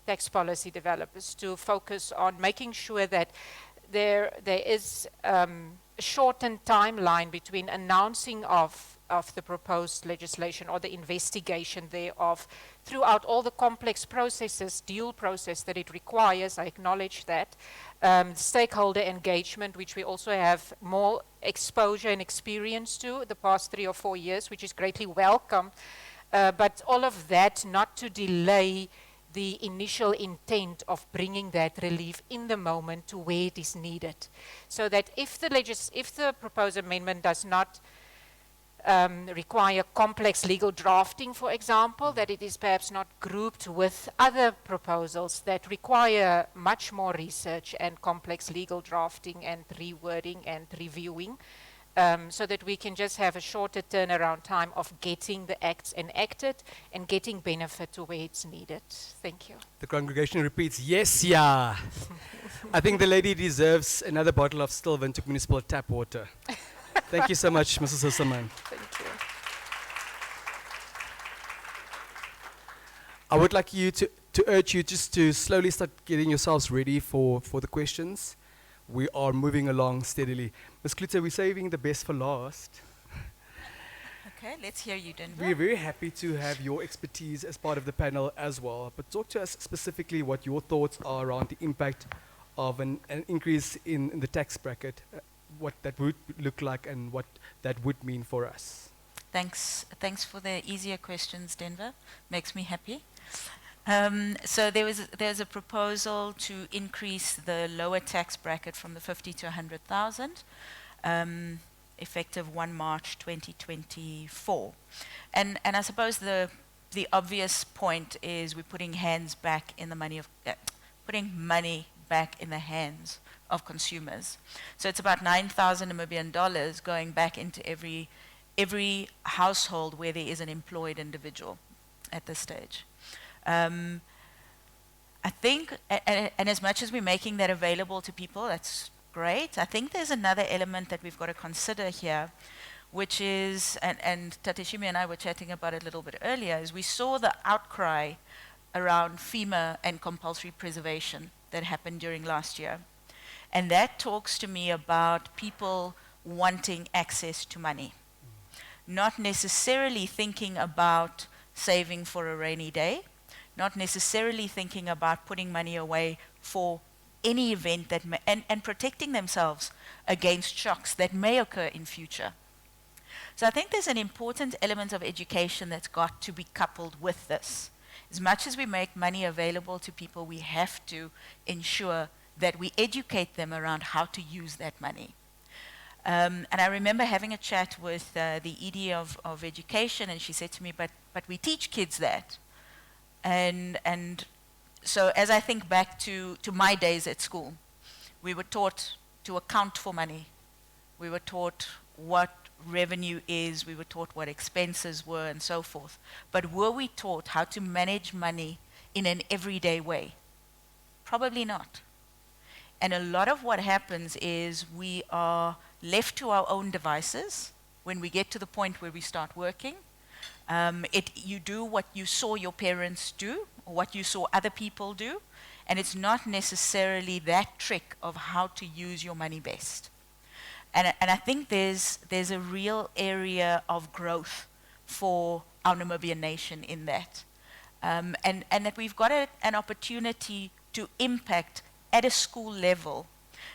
tax policy developers to focus on making sure that there is a shortened timeline between announcing of the proposed legislation or the investigation thereof throughout all the complex processes, dual process that it requires, I acknowledge that, stakeholder engagement, which we also have more exposure and experience to the past 3 or 4 years, which is greatly welcome, but all of that not to delay the initial intent of bringing that relief in the moment to where it is needed. So that if the proposed amendment does not require complex legal drafting, for example, that it is perhaps not grouped with other proposals that require much more research and complex legal drafting and rewording and reviewing, so that we can just have a shorter turnaround time of getting the acts enacted and getting benefit to where it's needed. Thank you. The congregation repeats, yes, yeah. I think the lady deserves another bottle of still Windhoek municipal tap water. Thank you so much, Mrs. Husserman. Thank you. I would like you to urge you just to slowly start getting yourselves ready for the questions. We are moving along steadily. Ms. Klute, we're saving the best for last. Okay, let's hear you, Denver. We're very happy to have your expertise as part of the panel as well. But talk to us specifically what your thoughts are around the impact of an increase in the tax bracket, what that would look like and what that would mean for us. Thanks for the easier questions, Denver. Makes me happy. So there's a proposal to increase the lower tax bracket from the 50 to 100,000, effective 1 March 2024. And I suppose the obvious point is we're putting putting money back in the hands of consumers. So it's about 9,000 Namibian dollars going back into every household where there is an employed individual at this stage. I think, and as much as we're making that available to people, that's great. I think there's another element that we've got to consider here, which is, and Tateshimi and I were chatting about it a little bit earlier, is we saw the outcry around FEMA and compulsory preservation that happened during last year. And that talks to me about people wanting access to money, not necessarily thinking about saving for a rainy day, not necessarily thinking about putting money away for any event that and protecting themselves against shocks that may occur in future. So I think there's an important element of education that's got to be coupled with this. As much as we make money available to people, we have to ensure that we educate them around how to use that money. And I remember having a chat with the ED of education, and she said to me, but we teach kids that. And so as I think back to my days at school, we were taught to account for money. We were taught what revenue is, we were taught what expenses were, and so forth. But were we taught how to manage money in an everyday way? Probably not. And a lot of what happens is we are left to our own devices when we get to the point where we start working. You do what you saw your parents do, or what you saw other people do, and it's not necessarily that trick of how to use your money best. And I think there's a real area of growth for our Namibian nation in that. And that we've got an opportunity to impact at a school level,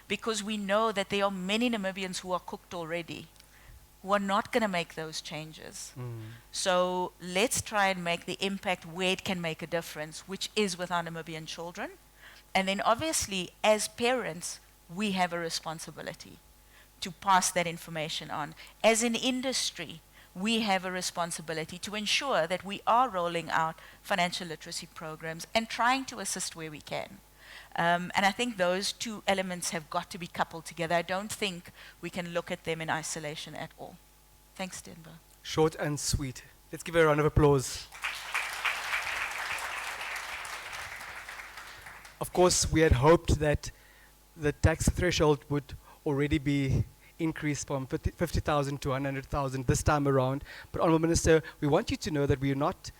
because we know that there are many Namibians who are cooked already, who are not going to make those changes. So let's try and make the impact where it can make a difference, which is with our Namibian children. And then obviously, as parents, we have a responsibility to pass that information on. As an industry, we have a responsibility to ensure that we are rolling out financial literacy programs and trying to assist where we can. And I think those two elements have got to be coupled together. I don't think we can look at them in isolation at all. Thanks, Denver. Short and sweet. Let's give her a round of applause. Of course, we had hoped that the tax threshold would already be increased from 50,000 to 100,000 this time around. But Honourable Minister, we want you to know that we are not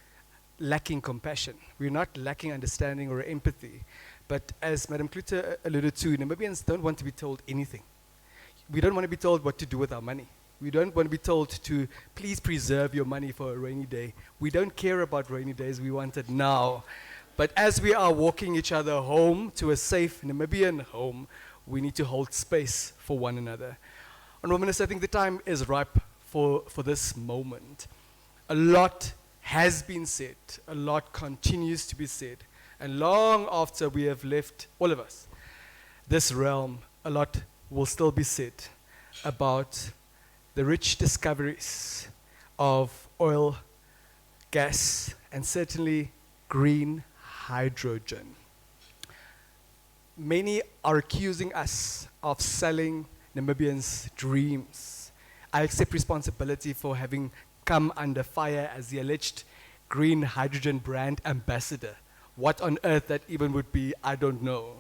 lacking compassion. We are not lacking understanding or empathy. But as Madam Klute alluded to, Namibians don't want to be told anything. We don't want to be told what to do with our money. We don't want to be told to please preserve your money for a rainy day. We don't care about rainy days. We want it now. But as we are walking each other home to a safe Namibian home, we need to hold space for one another. Honourable Minister, I think the time is ripe for this moment. A lot has been said. A lot continues to be said. And long after we have left, all of us, this realm, a lot will still be said about the rich discoveries of oil, gas, and certainly green hydrogen. Many are accusing us of selling Namibians' dreams. I accept responsibility for having come under fire as the alleged green hydrogen brand ambassador. What on earth that even would be, I don't know.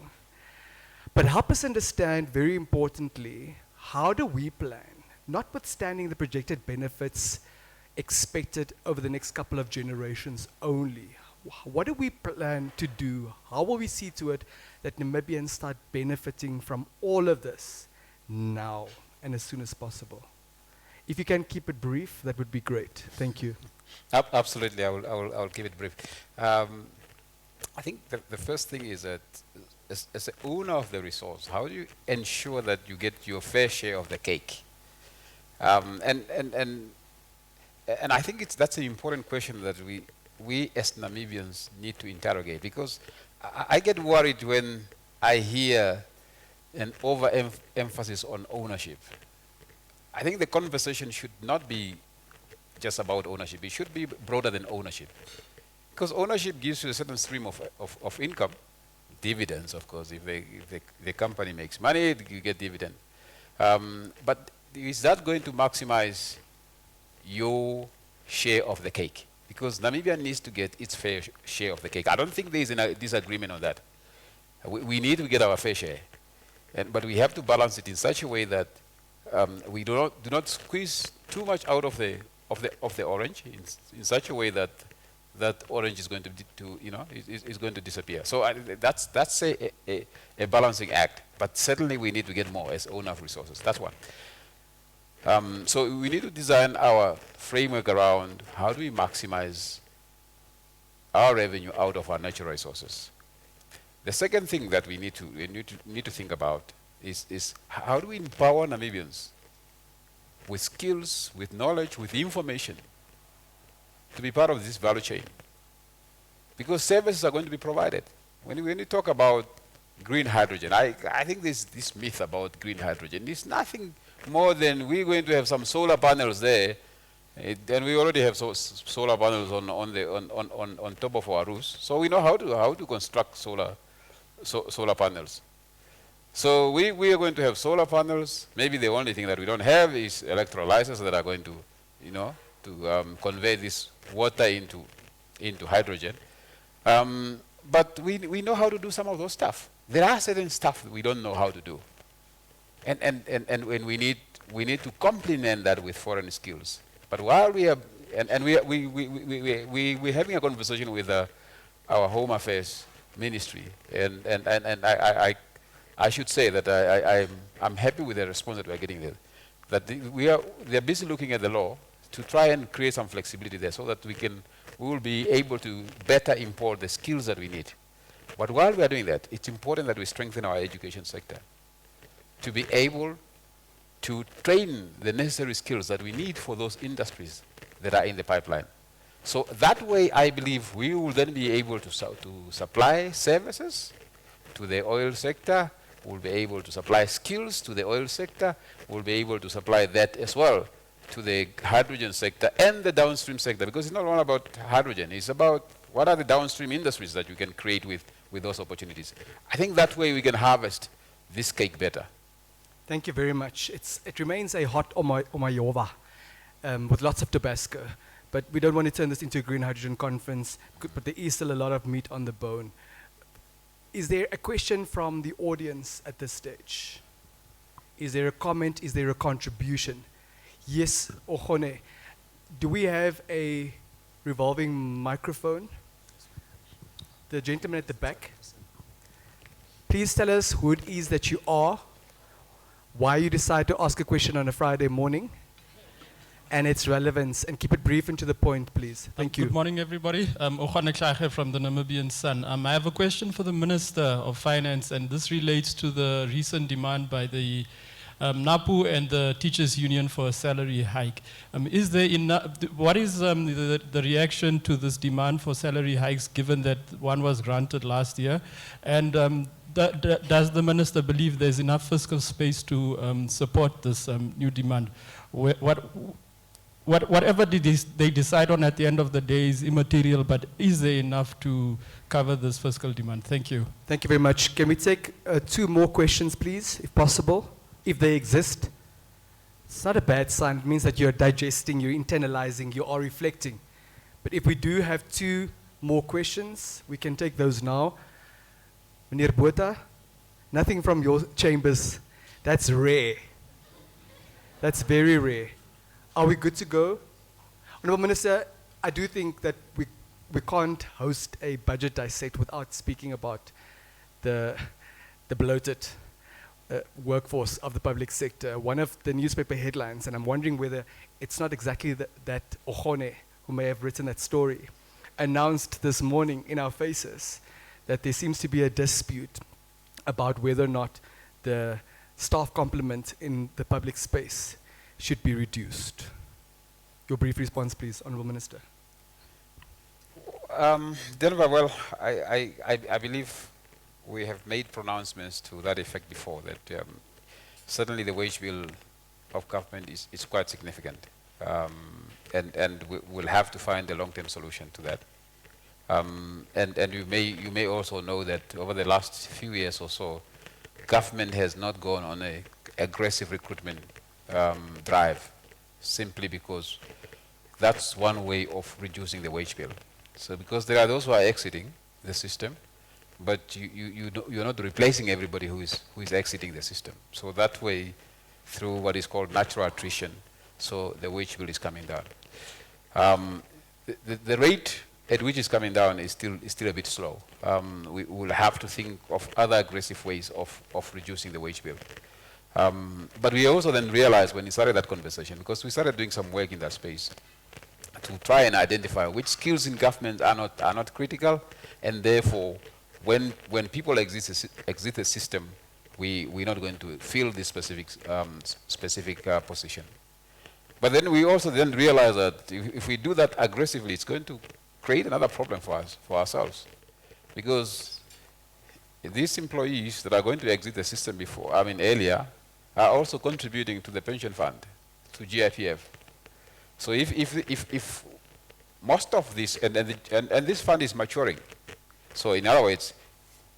But help us understand, very importantly, how do we plan, notwithstanding the projected benefits expected over the next couple of generations only, what do we plan to do? How will we see to it that Namibians start benefiting from all of this now and as soon as possible? If you can keep it brief, that would be great. Thank you. Absolutely, I will keep it brief. I think the first thing is that as the owner of the resource, how do you ensure that you get your fair share of the cake? And I think that's an important question that we as Namibians need to interrogate, because I get worried when I hear an overemphasis on ownership. I think the conversation should not be just about ownership. It should be broader than ownership. Because ownership gives you a certain stream of income, dividends, of course. If the company makes money, you get dividend. But is that going to maximize your share of the cake? Because Namibia needs to get its fair share of the cake. I don't think there is a disagreement on that. We need to get our fair share. But we have to balance it in such a way that we do not squeeze too much out of the orange in such a way that orange is going is going to disappear. So that's a balancing act. But certainly we need to get more as owner of resources. That's one. So we need to design our framework around how do we maximize our revenue out of our natural resources. The second thing that we need to think about is how do we empower Namibians with skills, with knowledge, with information to be part of this value chain. Because services are going to be provided. When you talk about green hydrogen, I think this myth about green hydrogen is nothing more than we're going to have some solar panels there, and we already have solar panels on top of our roofs. So we know how to construct solar panels. So we are going to have solar panels. Maybe the only thing that we don't have is electrolyzers that are going to, convey this water into hydrogen. But we know how to do some of those stuff. there are certain stuff that we don't know how to do. And when we need to complement that with foreign skills. But while we are, we're having a conversation with our Home Affairs Ministry, and I should say that I'm happy with the response that we're getting there. That they're busy looking at the law to try and create some flexibility there so that we will be able to better import the skills that we need. But while we are doing that, it's important that we strengthen our education sector to be able to train the necessary skills that we need for those industries that are in the pipeline. So that way, I believe we will then be able to supply services to the oil sector. We'll be able to supply skills to the oil sector. We'll be able to supply that as well to the hydrogen sector and the downstream sector, because it's not all about hydrogen. It's about what are the downstream industries that you can create with those opportunities. I think that way we can harvest this cake better. Thank you very much. It remains a hot Omayova with lots of Tabasco, but we don't want to turn this into a green hydrogen conference, but there is still a lot of meat on the bone. Is there a question from the audience at this stage? Is there a comment? Is there a contribution? Yes, Ohone. Do we have a revolving microphone? The gentleman at the back. Please tell us who it is that you are, why you decide to ask a question on a Friday morning, and its relevance, and keep it brief and to the point, please. Thank you. Good morning, everybody. Okhane Klage from the Namibian Sun. I have a question for the Minister of Finance, and this relates to the recent demand by the NAPU and the Teachers Union for a salary hike. Is there what is the reaction to this demand for salary hikes, given that one was granted last year? And does the Minister believe there's enough fiscal space to support this new demand? Whatever they decide on at the end of the day is immaterial, but is there enough to cover this fiscal demand? Thank you. Thank you very much. Can we take 2 more questions, please, if possible, if they exist? It's not a bad sign. It means that you're digesting, you're internalizing, you are reflecting. But if we do have 2 more questions, we can take those now. Meneer Botha, nothing from your chambers. That's rare. That's very rare. Are we good to go? Honourable Minister, I do think that we can't host a budget dissect without speaking about the bloated workforce of the public sector. One of the newspaper headlines, and I'm wondering whether it's not exactly that Ohone, who may have written that story, announced this morning in our faces that there seems to be a dispute about whether or not the staff complement in the public space should be reduced. Your brief response, please, Honourable Minister. Denver, well, I believe we have made pronouncements to that effect before, that certainly the wage bill of government is quite significant. And we'll have to find a long-term solution to that. And you may also know that over the last few years or so, government has not gone on an aggressive recruitment drive, simply because that's one way of reducing the wage bill. So because there are those who are exiting the system, but you're not replacing everybody who is exiting the system. So that way, through what is called natural attrition, so the wage bill is coming down. The rate at which it's coming down is still a bit slow. We will have to think of other aggressive ways of reducing the wage bill. But we also then realized when we started that conversation, because we started doing some work in that space, to try and identify which skills in government are not critical, and therefore, when people exit the system, we're not going to fill this specific position. But then we also then realize that if we do that aggressively, it's going to create another problem for ourselves, because these employees that are going to exit the system earlier, are also contributing to the pension fund, to GIPF. So if most of this, and this fund is maturing, so in other words,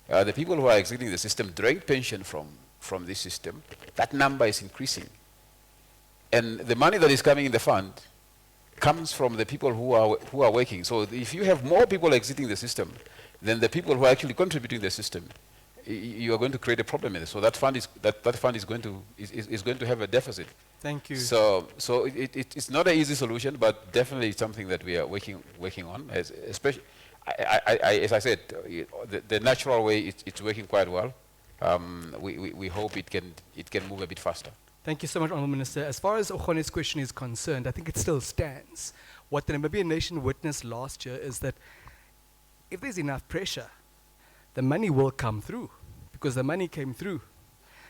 the people who are exiting the system direct pension from this system, that number is increasing. And the money that is coming in the fund comes from the people who are working. So if you have more people exiting the system than the people who are actually contributing the system, you are going to create a problem in it. So that fund is going to have a deficit. Thank you. So it's not an easy solution, but definitely it's something that we are working on. Especially, as I said, the natural way it's working quite well. We hope it can move a bit faster. Thank you so much, Honourable Minister. As far as Okgone's question is concerned, I think it still stands. What the Namibian nation witnessed last year is that if there's enough pressure, the money will come through, because the money came through.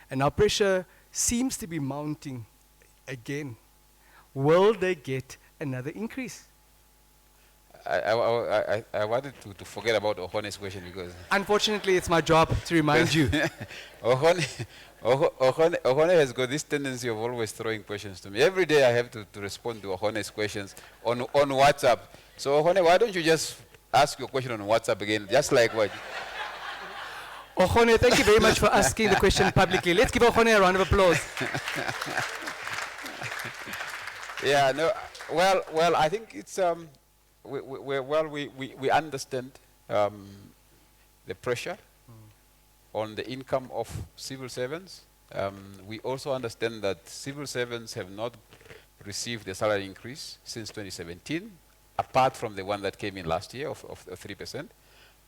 And now pressure seems to be mounting again. Will they get another increase? I wanted to forget about Okgone's question because... Unfortunately, it's my job to remind you. Okhone has got this tendency of always throwing questions to me. Every day I have to respond to Okgone's questions on WhatsApp. So Okhone, why don't you just ask your question on WhatsApp again, just like what? Okhone, thank you very much for asking the question publicly. Let's give Okhone a round of applause. Yeah, no, well, I think it's, we understand the pressure on the income of civil servants. We also understand that civil servants have not received a salary increase since 2017, apart from the one that came in last year of 3%.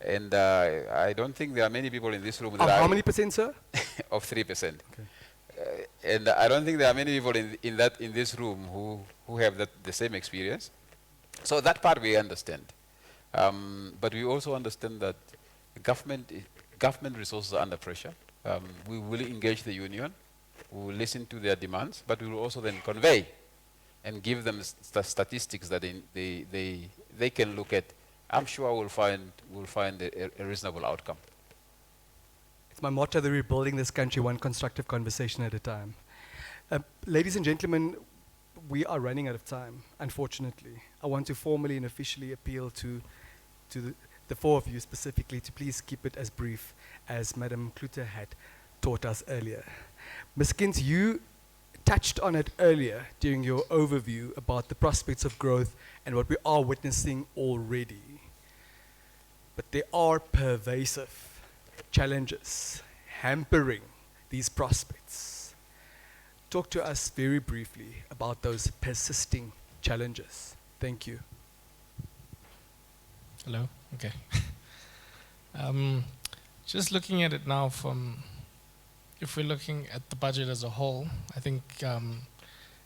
And I don't think there are many people in this room that how many percent, sir? Of 3%. Okay. And I don't think there are many people in this room who have the same experience. So that part we understand. But we also understand that government resources are under pressure. We will engage the union, we will listen to their demands, but we will also then convey and give them statistics that they can look at. I'm sure we'll find a reasonable outcome. It's my motto that we're building this country one constructive conversation at a time. Ladies and gentlemen, we are running out of time, unfortunately. I want to formally and officially appeal to the four of you specifically to please keep it as brief as Madam Klute had taught us earlier. Ms. Kins, you touched on it earlier during your overview about the prospects of growth and what we are witnessing already. But there are pervasive challenges hampering these prospects. Talk to us very briefly about those persisting challenges. Thank you. Hello? Okay. Just looking at it now if we're looking at the budget as a whole, I think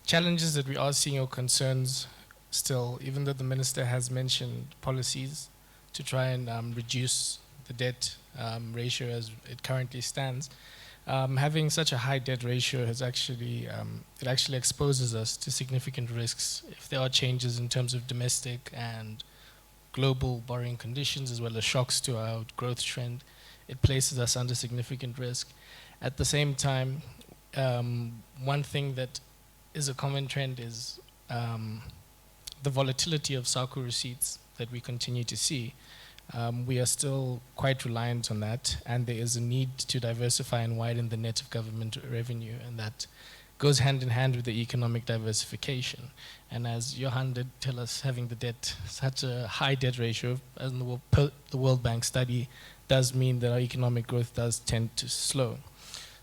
challenges that we are seeing or concerns still, even though the Minister has mentioned policies to try and reduce the debt ratio as it currently stands, having such a high debt ratio has actually, it actually exposes us to significant risks if there are changes in terms of domestic and global borrowing conditions as well as shocks to our growth trend. It places us under significant risk. At the same time, one thing that is a common trend is the volatility of SACU receipts that we continue to see. We are still quite reliant on that, and there is a need to diversify and widen the net of government revenue, and that goes hand in hand with the economic diversification. And as Johan did tell us, having the debt, such a high debt ratio, as the World Bank study, does mean that our economic growth does tend to slow.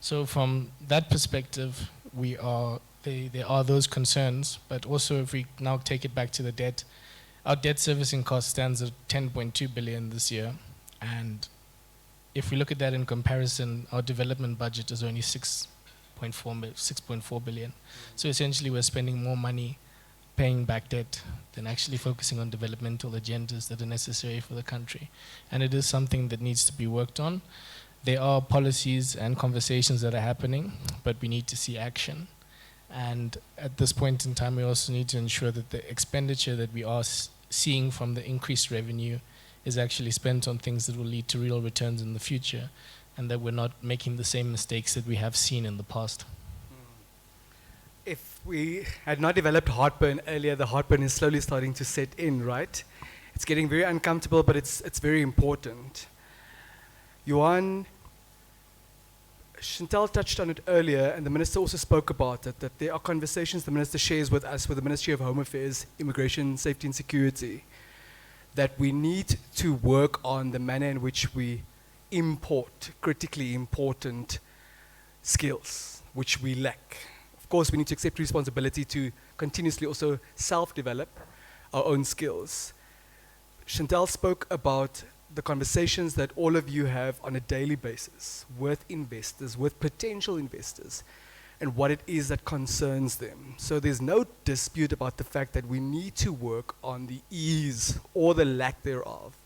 So from that perspective, there are those concerns, but also if we now take it back to the debt, our debt servicing cost stands at 10.2 billion this year, and if we look at that in comparison, our development budget is only 6.4 billion. So essentially we're spending more money paying back debt than actually focusing on developmental agendas that are necessary for the country. And it is something that needs to be worked on. There are policies and conversations that are happening, but we need to see action. And at this point in time, we also need to ensure that the expenditure that we are seeing from the increased revenue is actually spent on things that will lead to real returns in the future, and that we're not making the same mistakes that we have seen in the past. If we had not developed heartburn earlier, the heartburn is slowly starting to set in, right? It's getting very uncomfortable, but it's very important. Johan, Chantal touched on it earlier, and the Minister also spoke about it, that there are conversations the Minister shares with us, with the Ministry of Home Affairs, Immigration, Safety and Security, that we need to work on the manner in which we import critically important skills, which we lack. Of course, we need to accept responsibility to continuously also self-develop our own skills. Chantal spoke about the conversations that all of you have on a daily basis with investors, with potential investors, and what it is that concerns them. So there's no dispute about the fact that we need to work on the ease or the lack thereof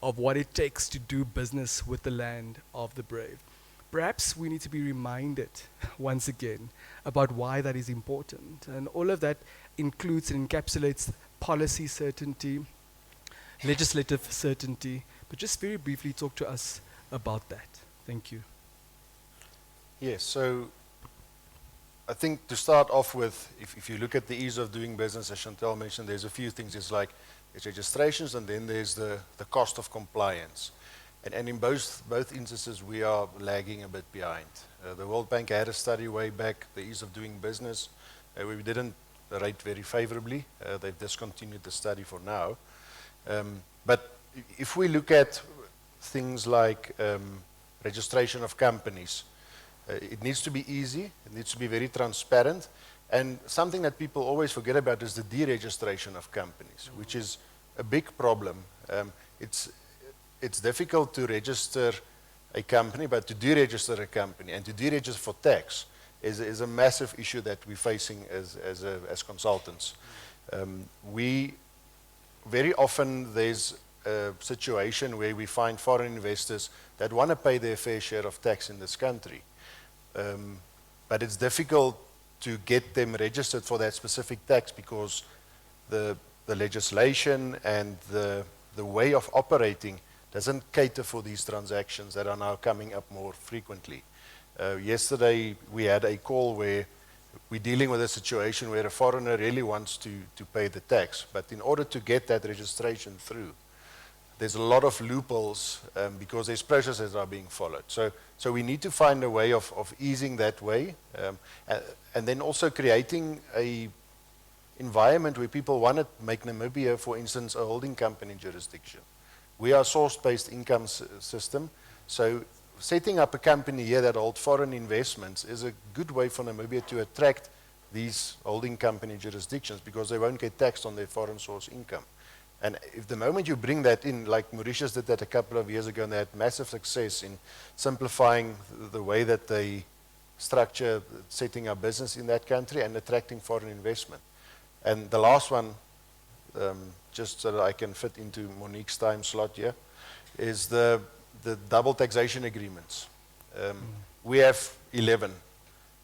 of what it takes to do business with the land of the brave. Perhaps we need to be reminded once again about why that is important. And all of that includes and encapsulates policy certainty, legislative certainty. But just very briefly talk to us about that. Thank you. Yes, so I think to start off with, if you look at the ease of doing business, as Chantal mentioned, there's a few things. It's like there's registrations, and then there's the cost of compliance. And in both instances, we are lagging a bit behind. The World Bank had a study way back, the ease of doing business, where we didn't rate very favorably. They've discontinued the study for now. But if we look at things like registration of companies, it needs to be easy, it needs to be very transparent, and something that people always forget about is the deregistration of companies, which is a big problem. It's difficult to register a company, but to deregister a company and to deregister for tax is a massive issue that we're facing as consultants. We very often there's a situation where we find foreign investors that want to pay their fair share of tax in this country. But it's difficult to get them registered for that specific tax because the legislation and the way of operating doesn't cater for these transactions that are now coming up more frequently. Yesterday we had a call where we're dealing with a situation where a foreigner really wants to pay the tax, but in order to get that registration through, there's a lot of loopholes because there's processes that are being followed. So we need to find a way of easing that way, and then also creating a environment where people want to make Namibia, for instance, a holding company jurisdiction. We are a source-based income system, so setting up a company here that holds foreign investments is a good way for Namibia to attract these holding company jurisdictions because they won't get taxed on their foreign source income. And if the moment you bring that in, like Mauritius did that a couple of years ago, and they had massive success in simplifying the way that they structure setting up business in that country and attracting foreign investment. And the last one, just so that I can fit into Monique's time slot here, is the double taxation agreements. We have 11.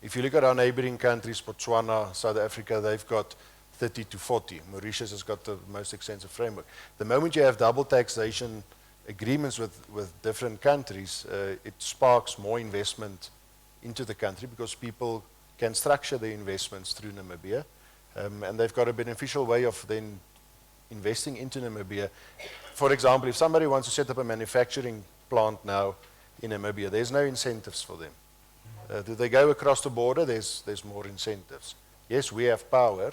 If you look at our neighboring countries, Botswana, South Africa, they've got 30 to 40. Mauritius has got the most extensive framework. The moment you have double taxation agreements with different countries, it sparks more investment into the country because people can structure their investments through Namibia, and they've got a beneficial way of then investing into Namibia. For example, if somebody wants to set up a manufacturing plant now in Namibia, there's no incentives for them. Do they go across the border? There's more incentives. Yes, we have power,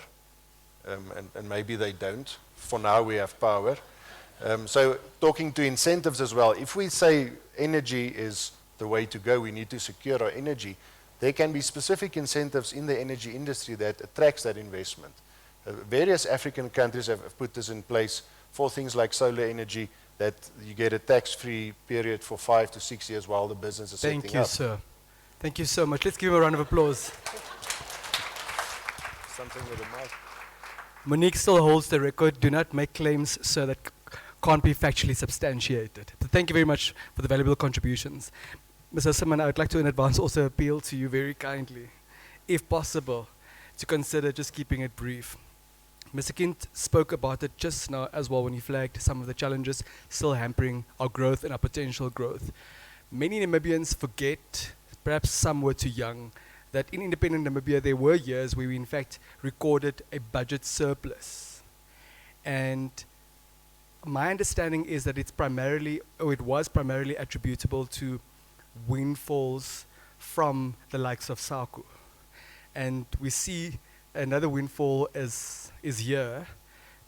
and maybe they don't. For now, we have power. So talking to incentives as well, if we say energy is the way to go, we need to secure our energy, there can be specific incentives in the energy industry that attracts that investment. Various African countries have put this in place for things like solar energy, that you get a tax-free period for 5 to 6 years while the business is setting up. Thank you, sir. Thank you so much. Let's give him a round of applause. Something with a mic. Monique still holds the record. Do not make claims, sir, that can't be factually substantiated. But thank you very much for the valuable contributions. Mr. Simon, I would like to in advance also appeal to you very kindly, if possible, to consider just keeping it brief. Mr. Kint spoke about it just now as well when he flagged some of the challenges still hampering our growth and our potential growth. Many Namibians forget, perhaps some were too young, that in independent Namibia there were years where we in fact recorded a budget surplus. And my understanding is that it's primarily, or it was primarily attributable to windfalls from the likes of SACU. And we see another windfall is here,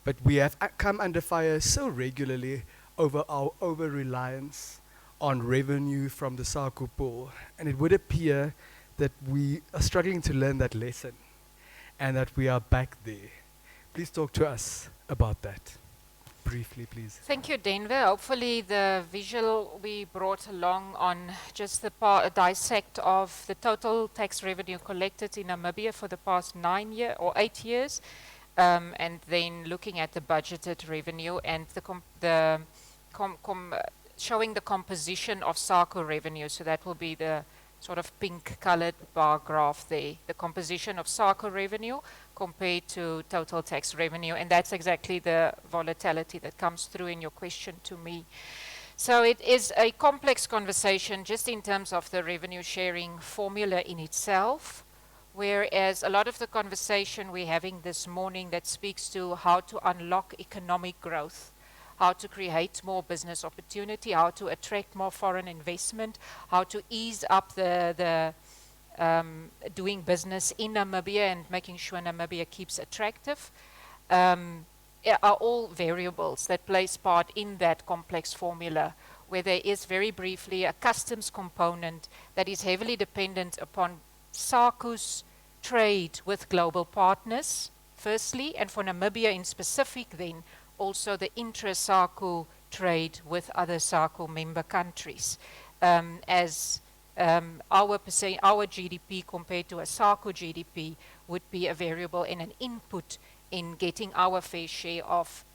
but we have come under fire so regularly over our over-reliance on revenue from the SACU pool. And it would appear that we are struggling to learn that lesson and that we are back there. Please talk to us about that. Briefly, please. Thank you, Denver. Hopefully the visual we brought along on just the dissect of the total tax revenue collected in Namibia for the past 8 years, and then looking at the budgeted revenue and showing the composition of SACU revenue. So that will be the sort of pink colored bar graph there, the composition of SACU revenue compared to total tax revenue, and that's exactly the volatility that comes through in your question to me. So it is a complex conversation just in terms of the revenue sharing formula in itself, whereas a lot of the conversation we're having this morning that speaks to how to unlock economic growth, how to create more business opportunity, how to attract more foreign investment, how to ease up the doing business in Namibia and making sure Namibia keeps attractive, are all variables that plays part in that complex formula, where there is very briefly a customs component that is heavily dependent upon SACU's trade with global partners, firstly, and for Namibia in specific then, also the intra-SACU trade with other SACU member countries. Our GDP compared to a SACU GDP would be a variable and an input in getting our fair share of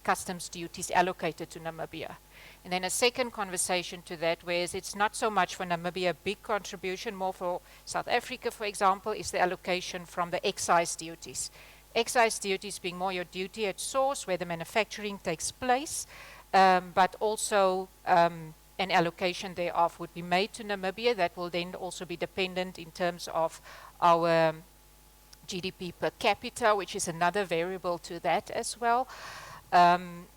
customs duties allocated to Namibia. And then a second conversation to that, whereas it's not so much for Namibia a big contribution, more for South Africa, for example, is the allocation from the excise duties. Excise duties being more your duty at source, where the manufacturing takes place, but also an allocation thereof would be made to Namibia that will then also be dependent in terms of our GDP per capita, which is another variable to that as well.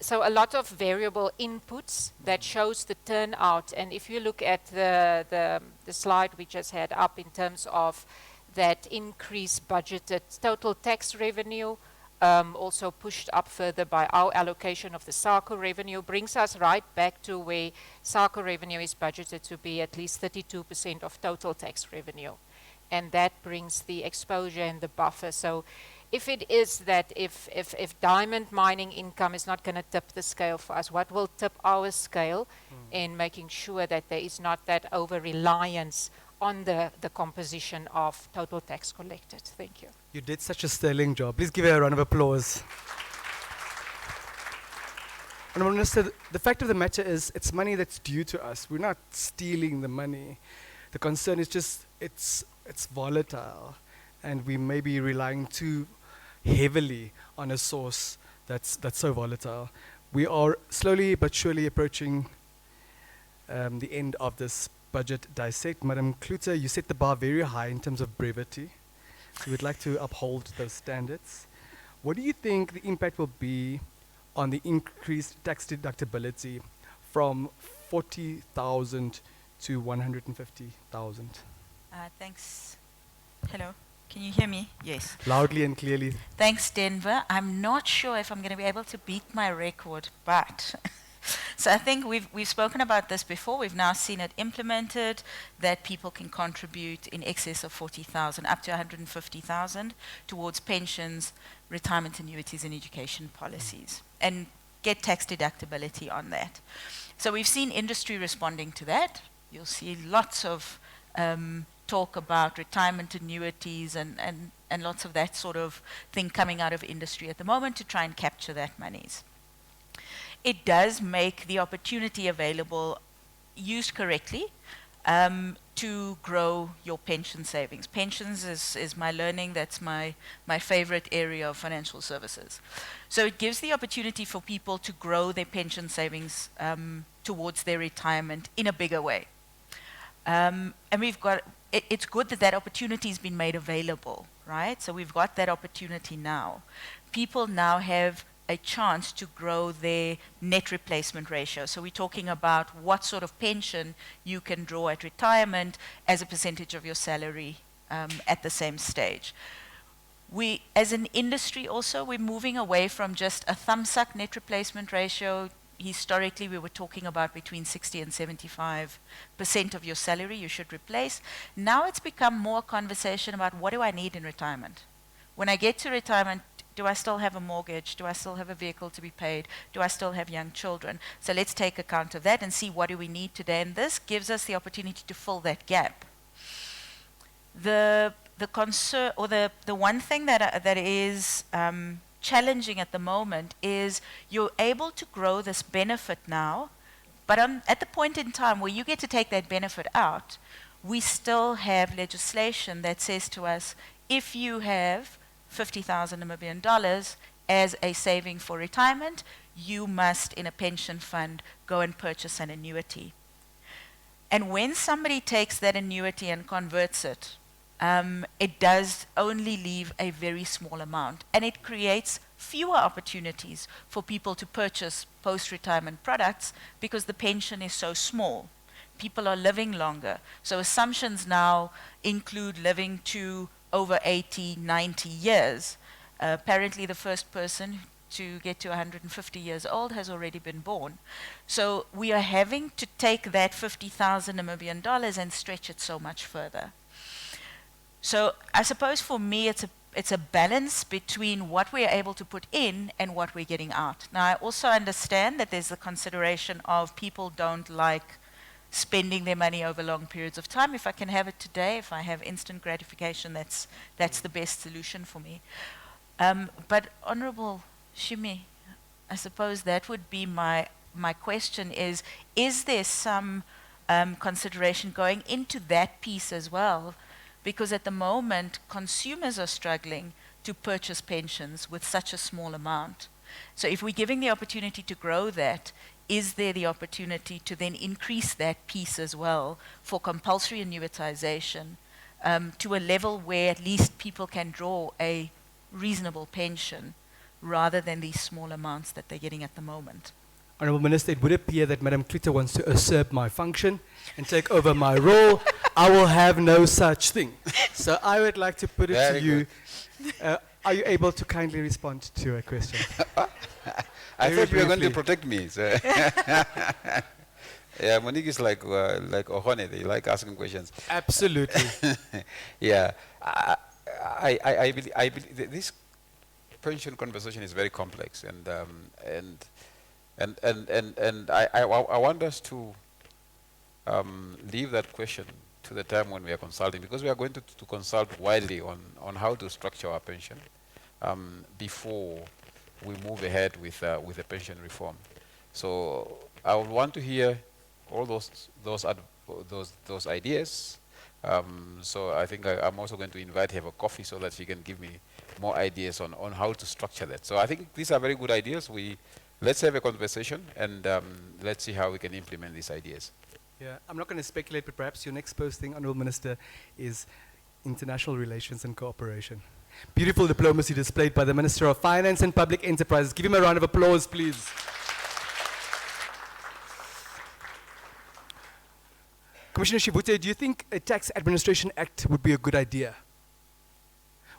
So a lot of variable inputs that shows the turnout. And if you look at the slide we just had up in terms of that increased budgeted total tax revenue, also pushed up further by our allocation of the SACU revenue, brings us right back to where SACU revenue is budgeted to be at least 32% of total tax revenue. And that brings the exposure and the buffer. So if it is that if diamond mining income is not going to tip the scale for us, what will tip our scale in making sure that there is not that over-reliance on the composition of total tax collected? Thank you. You did such a sterling job. Please give her a round of applause. And Minister, the fact of the matter is, it's money that's due to us. We're not stealing the money. The concern is just it's volatile, and we may be relying too heavily on a source that's so volatile. We are slowly but surely approaching the end of this budget dissect. Madam Klute, you set the bar very high in terms of brevity. So we'd like to uphold those standards. What do you think the impact will be on the increased tax deductibility from 40,000 to 150,000? Thanks. Hello. Can you hear me? Yes. Loudly and clearly. Thanks, Denver. I'm not sure if I'm going to be able to beat my record, but so I think we've spoken about this before. We've now seen it implemented, that people can contribute in excess of 40,000, up to 150,000, towards pensions, retirement annuities, and education policies, and get tax deductibility on that. So we've seen industry responding to that. You'll see lots of talk about retirement annuities and lots of that sort of thing coming out of industry at the moment to try and capture that monies. It does make the opportunity available, used correctly, to grow your pension savings. Pensions is my learning, that's my favorite area of financial services. So it gives the opportunity for people to grow their pension savings towards their retirement in a bigger way. And we've got, it's good that that opportunity has been made available, right? So we've got that opportunity now. People now have a chance to grow their net replacement ratio. So we're talking about what sort of pension you can draw at retirement as a percentage of your salary at the same stage. We, as an industry also, we're moving away from just a thumbsuck net replacement ratio. historically we were talking about between 60 and 75% of your salary you should replace. Now it's become more a conversation about what do I need in retirement? When I get to retirement, do I still have a mortgage? Do I still have a vehicle to be paid? Do I still have young children? So let's take account of that and see what do we need today. And this gives us the opportunity to fill that gap. The concern, or the one thing that is challenging at the moment is you're able to grow this benefit now, but at the point in time where you get to take that benefit out, we still have legislation that says to us, if you have 50,000 Namibian dollars as a saving for retirement, you must, in a pension fund, go and purchase an annuity. And when somebody takes that annuity and converts it, it does only leave a very small amount, and it creates fewer opportunities for people to purchase post-retirement products because the pension is so small. People are living longer, so assumptions now include living to over 80, 90 years. Apparently the first person to get to 150 years old has already been born. So we are having to take that 50,000 Namibian dollars and stretch it so much further. So I suppose for me it's a balance between what we are able to put in and what we're getting out. Now I also understand that there's the consideration of people don't like spending their money over long periods of time. If I can have it today, if I have instant gratification, that's the best solution for me. But Honourable Shimi, I suppose that would be my question is there some consideration going into that piece as well? Because at the moment, consumers are struggling to purchase pensions with such a small amount. So if we're giving the opportunity to grow that, is there the opportunity to then increase that piece as well for compulsory annuitization to a level where at least people can draw a reasonable pension rather than these small amounts that they're getting at the moment? Honourable Minister, it would appear that Madam Klute wants to usurp my function and take over my role. I will have no such thing. So I would like to put it Very to you. Are you able to kindly respond to a question? I Very thought you were going to briefly. protect me. So yeah, Monique is like Ohone, they like asking questions. Absolutely. Yeah, I believe this pension conversation is very complex, and I want us to leave that question to the time when we are consulting, because we are going to consult widely on how to structure our pension before we move ahead with the pension reform. So I would want to hear all those ideas. So I think I'm also going to invite her for coffee so that she can give me more ideas on how to structure that. So I think these are very good ideas. Let's have a conversation and let's see how we can implement these ideas. Yeah, I'm not going to speculate, but perhaps your next posting, Honourable Minister, is international relations and cooperation. Beautiful diplomacy displayed by the Minister of Finance and Public Enterprises. Give him a round of applause, please. Commissioner Shivute, do you think a Tax Administration Act would be a good idea?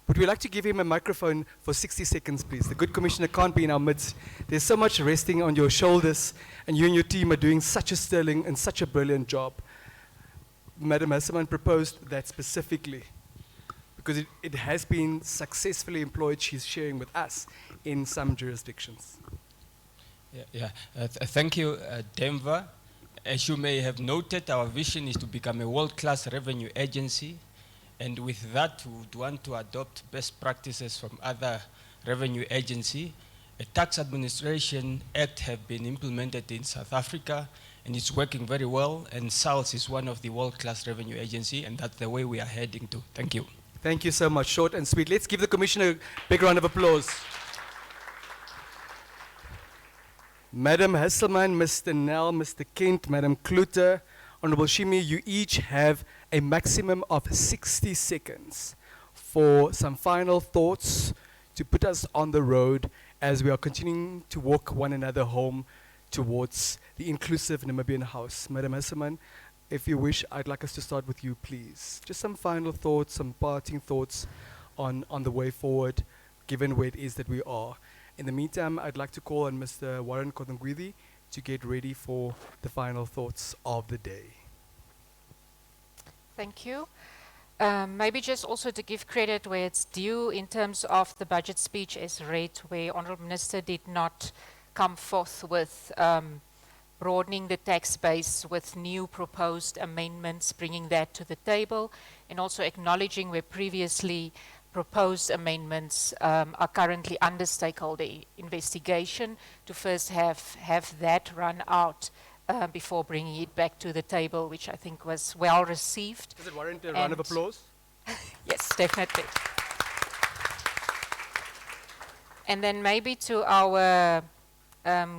Would we like to give him a microphone for 60 seconds, please? The good commissioner can't be in our midst. There's so much resting on your shoulders, and you and your team are doing such a sterling and such a brilliant job. Madam Hasselman proposed that specifically, because it has been successfully employed, she's sharing with us, in some jurisdictions. Thank you, Denver. As you may have noted, our vision is to become a world-class revenue agency. And with that, we would want to adopt best practices from other revenue agencies. A Tax Administration Act has been implemented in South Africa, and it's working very well. And SALS is one of the world-class revenue agencies, and that's the way we are heading to. Thank you. Thank you so much. Short and sweet. Let's give the Commissioner a big round of applause. Madam Hasselman, Mr. Nell, Mr. Kent, Madam Klute, Honourable Shimi, you each have a maximum of 60 seconds for some final thoughts to put us on the road as we are continuing to walk one another home towards the inclusive Namibian house. Madam Hasselman, if you wish, I'd like us to start with you, please. Just some final thoughts, some parting thoughts on the way forward, given where it is that we are. In the meantime, I'd like to call on Mr. Warren Kodongwidi to get ready for the final thoughts of the day. Thank you. Maybe just also to give credit where it's due in terms of the budget speech as read, where Honourable Minister did not come forth with broadening the tax base with new proposed amendments, bringing that to the table, and also acknowledging where previously proposed amendments are currently under stakeholder investigation, to first have that run out before bringing it back to the table, which I think was well received. Does it warrant a round of applause? Yes, definitely. And then maybe to our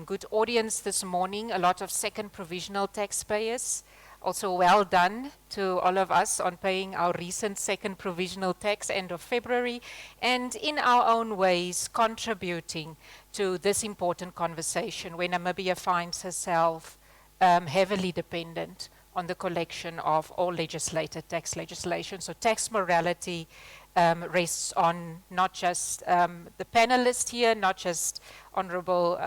good audience this morning, a lot of second provisional taxpayers. Also well done to all of us on paying our recent second provisional tax end of February, and in our own ways contributing to this important conversation where Namibia finds herself heavily dependent on the collection of all legislated tax legislation. So tax morality rests on not just the panelists here, not just Honourable,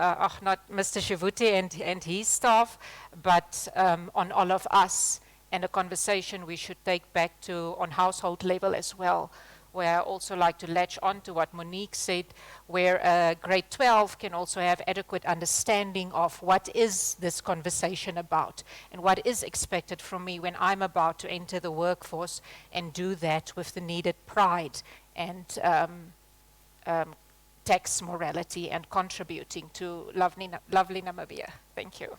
not Mr. Shivuti and his staff, but on all of us, and a conversation we should take back to on household level as well, where I also like to latch on to what Monique said, where grade 12 can also have adequate understanding of what is this conversation about and what is expected from me when I'm about to enter the workforce, and do that with the needed pride and tax morality and contributing to lovely Namibia. Thank you.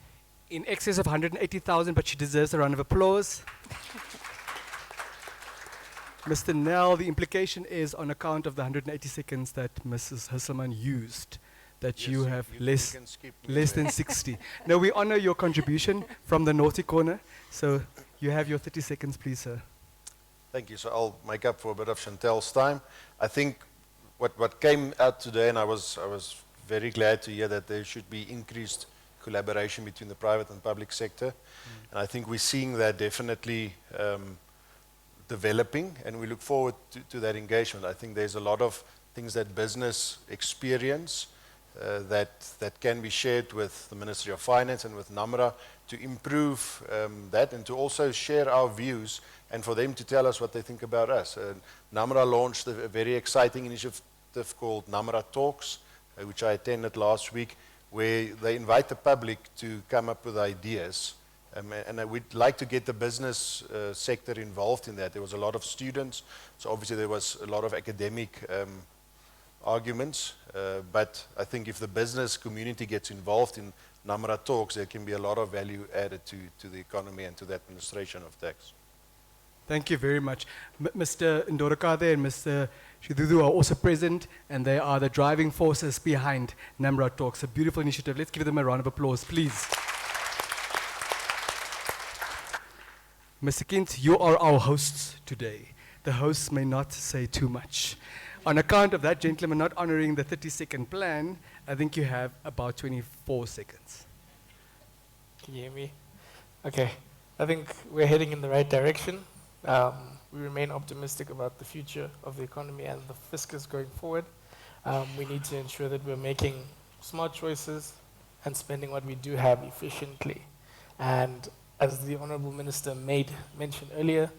In excess of 180,000, but she deserves a round of applause. Mr. Nell, the implication is on account of the 180 seconds that Mrs. Husselman used, that you have less than 60. No, we honor your contribution from the naughty corner. So you have your 30 seconds, please, sir. Thank you. So I'll make up for a bit of Chantel's time. I think what came out today, and I was very glad to hear that there should be increased collaboration between the private and public sector. And I think we're seeing that definitely developing, and we look forward to that engagement. I think there's a lot of things that business experience that can be shared with the Ministry of Finance and with NAMRA to improve that, and to also share our views, and for them to tell us what they think about us. NAMRA launched a very exciting initiative called NAMRA Talks, which I attended last week, where they invite the public to come up with ideas. And I would like to get the business sector involved in that. There was a lot of students, so obviously there was a lot of academic arguments, but I think if the business community gets involved in NAMRA Talks, there can be a lot of value added to the economy and to the administration of tax. Thank you very much. Mr. Ndorakade and Mr. Shidudu are also present, and they are the driving forces behind NAMRA Talks, a beautiful initiative. Let's give them a round of applause, please. Mr. Kint, you are our hosts today. The hosts may not say too much. On account of that gentleman not honoring the 30-second plan, I think you have about 24 seconds. Can you hear me? Okay. I think we're heading in the right direction. We remain optimistic about the future of the economy and the fiscus going forward. We need to ensure that we're making smart choices and spending what we do have efficiently. And as the Honourable Minister made mention earlier,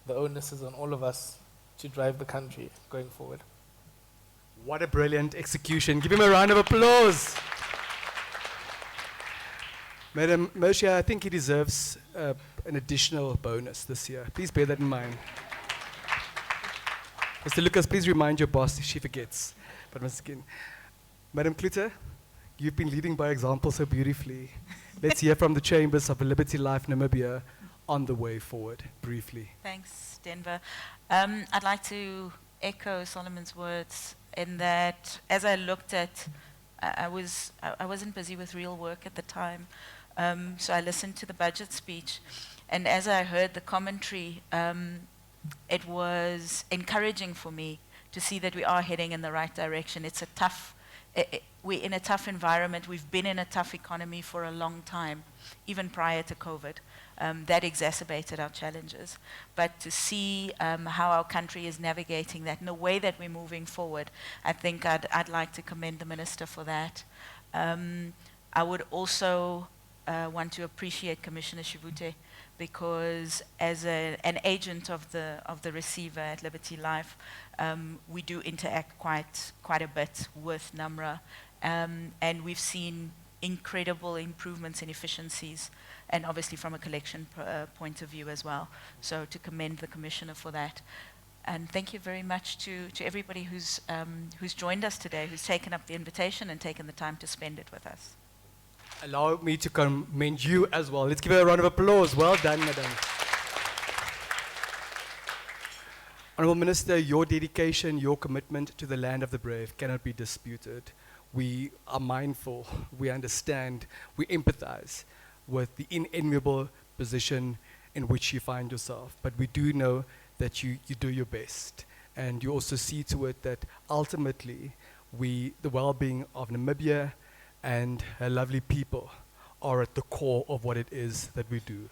the onus is on all of us to drive the country going forward. What a brilliant execution. Give him a round of applause. Madam Moshe, I think he deserves an additional bonus this year. Please bear that in mind. Mr. Lucas, please remind your boss if she forgets. But Mr. Skin. Madam Kluter, you've been leading by example so beautifully. Let's hear from the Chambers of Liberty Life Namibia on the way forward, briefly. Thanks, Denver. I'd like to echo Solomon's words in that as I looked at, I wasn't busy with real work at the time, so I listened to the budget speech, and as I heard the commentary, it was encouraging for me to see that we are heading in the right direction. It's a tough, we're in a tough environment. We've been in a tough economy for a long time, even prior to COVID. That exacerbated our challenges. But to see how our country is navigating that in the way that we're moving forward, I think I'd like to commend the Minister for that. I would also want to appreciate Commissioner Shivute, because as an agent of the receiver at Liberty Life, we do interact quite a bit with NAMRA, and we've seen incredible improvements in efficiencies, and obviously from a collection point of view as well. So to commend the Commissioner for that. And thank you very much to everybody who's joined us today, who's taken up the invitation and taken the time to spend it with us. Allow me to commend you as well. Let's give her a round of applause. Well done, madam. Honorable Minister, your dedication, your commitment to the land of the brave cannot be disputed. We are mindful, we understand, we empathize with the inenviable position in which you find yourself. But we do know that you do your best. And you also see to it that ultimately the well-being of Namibia and her lovely people are at the core of what it is that we do.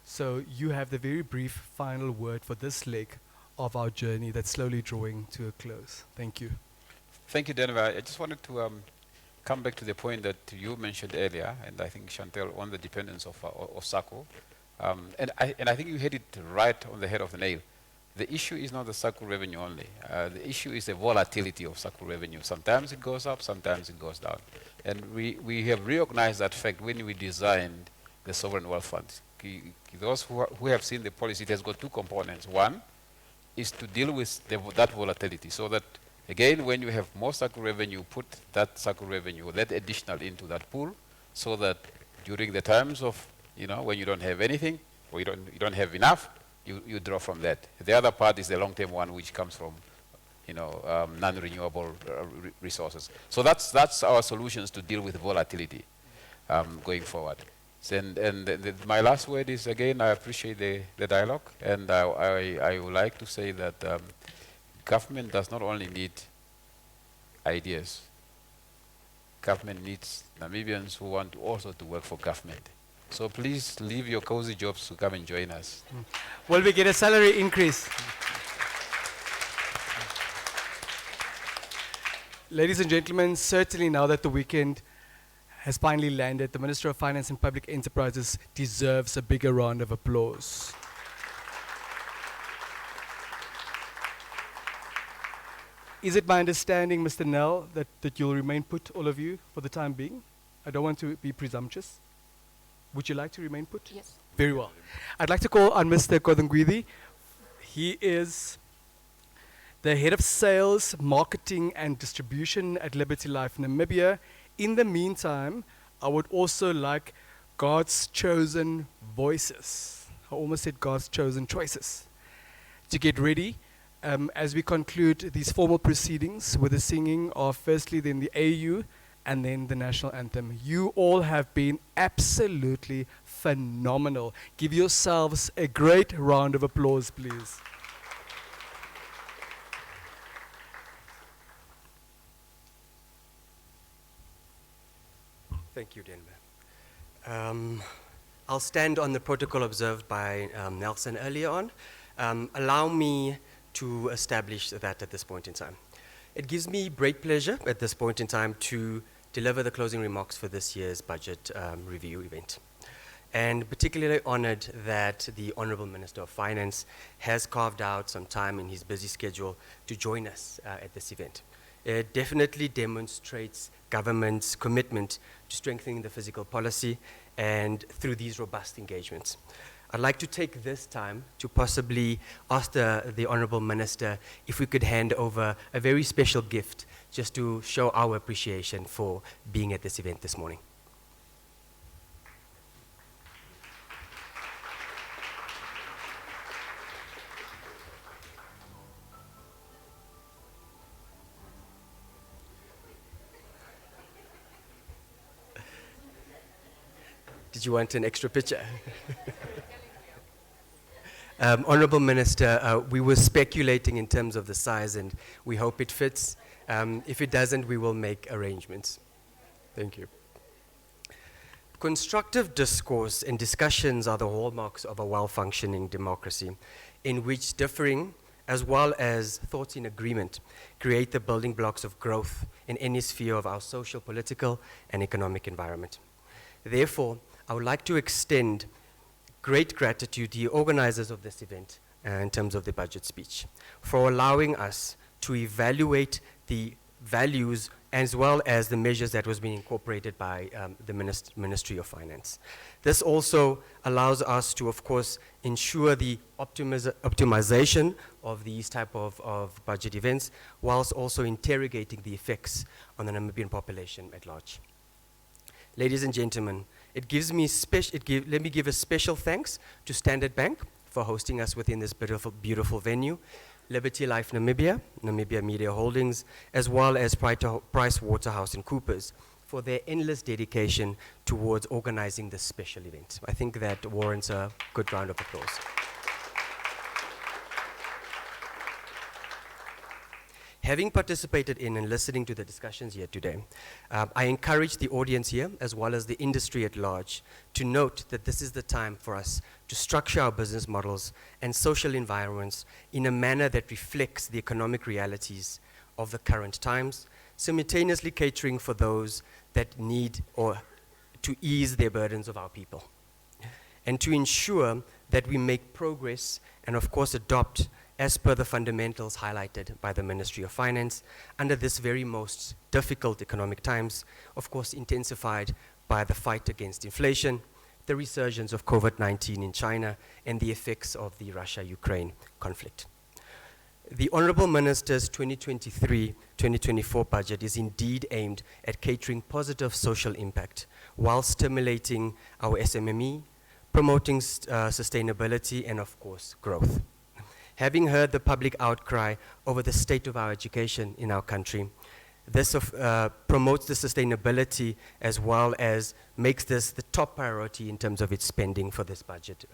So you have the very brief final word for this leg of our journey that's slowly drawing to a close. Thank you. Thank you, Denver. I just wanted to come back to the point that you mentioned earlier, and I think Chantel, on the dependence of SACCO. And I think you hit it right on the head of the nail. The issue is not the SACCO revenue only. The issue is the volatility of SACCO revenue. Sometimes it goes up, sometimes it goes down. And we have recognized that fact when we designed the Sovereign Wealth Fund. Those who have seen the policy, it has got two components. One is to deal with that volatility, so that, again, when you have more SACCO revenue, put that SACCO revenue, that additional into that pool, so that during the times of, when you don't have anything, or you don't have enough, you draw from that. The other part is the long-term one, which comes from non-renewable resources. So that's our solutions to deal with volatility going forward. And my last word is, again, I appreciate the dialogue, and I would like to say that government does not only need ideas. Government needs Namibians who want also to work for government. So please leave your cozy jobs to come and join us. Will we get a salary increase? Ladies and gentlemen, certainly now that the weekend has finally landed, the Minister of Finance and Public Enterprises deserves a bigger round of applause. Is it my understanding, Mr. Nell, that you'll remain put, all of you, for the time being? I don't want to be presumptuous. Would you like to remain put? Yes. Very well. I'd like to call on Mr. Kodongwidi. He is the Head of Sales, Marketing and Distribution at Liberty Life Namibia. In the meantime, I would also like God's chosen voices. I almost said God's chosen choices. To get ready as we conclude these formal proceedings with the singing of firstly then the AU and then the national anthem. You all have been absolutely phenomenal. Give yourselves a great round of applause, please. Thank you, Denver. I'll stand on the protocol observed by Nelson earlier on. Allow me to establish that at this point in time. It gives me great pleasure at this point in time to deliver the closing remarks for this year's budget review event. And particularly honored that the Honorable Minister of Finance has carved out some time in his busy schedule to join us at this event. It definitely demonstrates government's commitment to strengthening the fiscal policy and through these robust engagements. I'd like to take this time to possibly ask the Honorable Minister if we could hand over a very special gift just to show our appreciation for being at this event this morning. Did you want an extra picture? Honorable Minister, we were speculating in terms of the size, and we hope it fits. If it doesn't, we will make arrangements. Thank you. Constructive discourse and discussions are the hallmarks of a well-functioning democracy, in which differing as well as thoughts in agreement create the building blocks of growth in any sphere of our social, political, and economic environment. Therefore, I would like to extend great gratitude to the organizers of this event in terms of the budget speech for allowing us to evaluate the values as well as the measures that was being incorporated by the Ministry of Finance. This also allows us to, of course, ensure the optimization of these type of budget events, whilst also interrogating the effects on the Namibian population at large. Ladies and gentlemen, let me give a special thanks to Standard Bank for hosting us within this beautiful venue, Liberty Life Namibia, Namibia Media Holdings, as well as PricewaterhouseCoopers for their endless dedication towards organizing this special event. I think that warrants a good round of applause. Having participated in and listening to the discussions here today, I encourage the audience here, as well as the industry at large, to note that this is the time for us to structure our business models and social environments in a manner that reflects the economic realities of the current times, simultaneously catering for those that need or to ease their burdens of our people, and to ensure that we make progress and, of course, adopt as per the fundamentals highlighted by the Ministry of Finance under this very most difficult economic times, of course intensified by the fight against inflation, the resurgence of COVID-19 in China, and the effects of the Russia-Ukraine conflict. The Honorable Minister's 2023-2024 budget is indeed aimed at catering positive social impact while stimulating our SMME, promoting sustainability, and of course, growth. Having heard the public outcry over the state of our education in our country, this promotes the sustainability as well as makes this the top priority in terms of its spending for this budget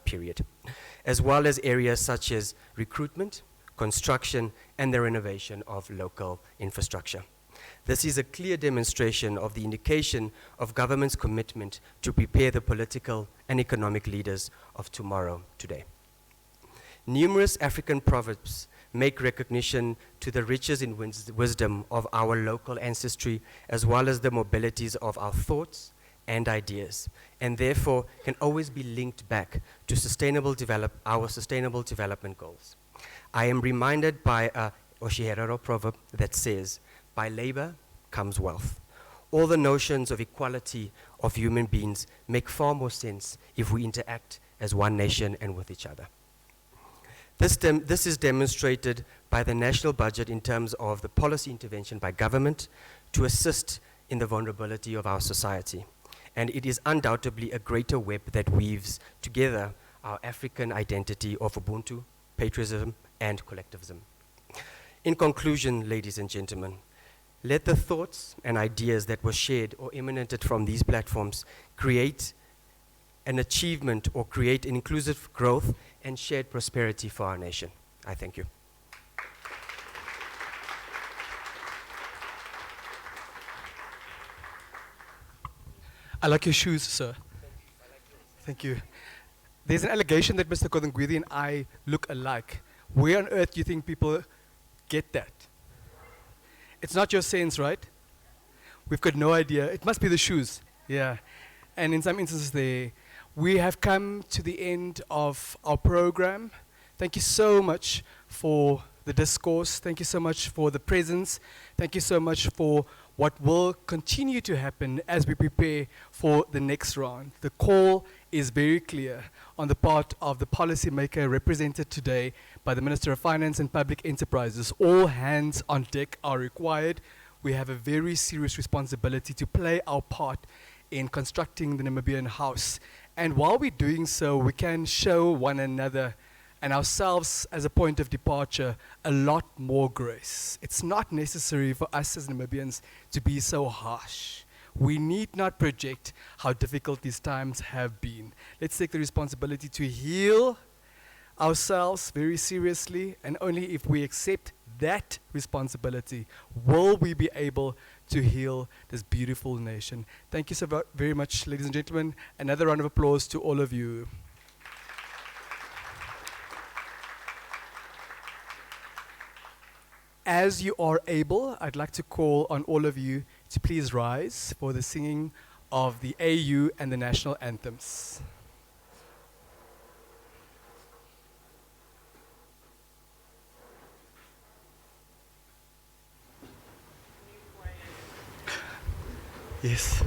period, as well as areas such as recruitment, construction, and the renovation of local infrastructure. This is a clear demonstration of the indication of government's commitment to prepare the political and economic leaders of tomorrow today. Numerous African proverbs make recognition to the riches and wisdom of our local ancestry, as well as the mobilities of our thoughts and ideas, and therefore can always be linked back to our sustainable development goals. I am reminded by a Oshiherero proverb that says, "By labor comes wealth." All the notions of equality of human beings make far more sense if we interact as one nation and with each other. This is demonstrated by the national budget in terms of the policy intervention by government to assist in the vulnerability of our society. And it is undoubtedly a greater web that weaves together our African identity of Ubuntu, patriotism, and collectivism. In conclusion, ladies and gentlemen, let the thoughts and ideas that were shared or emanated from these platforms create an achievement or create an inclusive growth and shared prosperity for our nation. I thank you. I like your shoes, sir. Thank you. There's an allegation that Mr. Kodongwidi and I look alike. Where on earth do you think people get that? It's not your sense, right? We've got no idea. It must be the shoes. Yeah. And in some instances we have come to the end of our program. Thank you so much for the discourse. Thank you so much for the presence. Thank you so much for what will continue to happen as we prepare for the next round. The call is very clear on the part of the policymaker represented today by the Minister of Finance and Public Enterprises. All hands on deck are required. We have a very serious responsibility to play our part in constructing the Namibian house. And while we're doing so, we can show one another and ourselves as a point of departure a lot more grace. It's not necessary for us as Namibians to be so harsh. We need not project how difficult these times have been. Let's take the responsibility to heal ourselves very seriously, and only if we accept that responsibility will we be able to heal this beautiful nation. Thank you so very much, ladies and gentlemen. Another round of applause to all of you. As you are able, I'd like to call on all of you to please rise for the singing of the AU and the national anthems. Yes.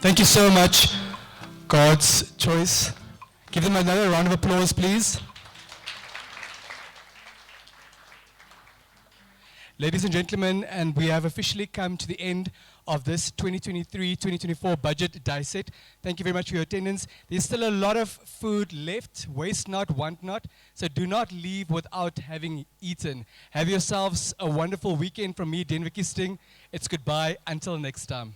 Thank you so much, God's choice. Give them another round of applause, please. Ladies and gentlemen, and we have officially come to the end of this 2023-2024 budget dissect. Thank you very much for your attendance. There's still a lot of food left. Waste not, want not. So do not leave without having eaten. Have yourselves a wonderful weekend from me, Denver Kisting. It's goodbye until next time.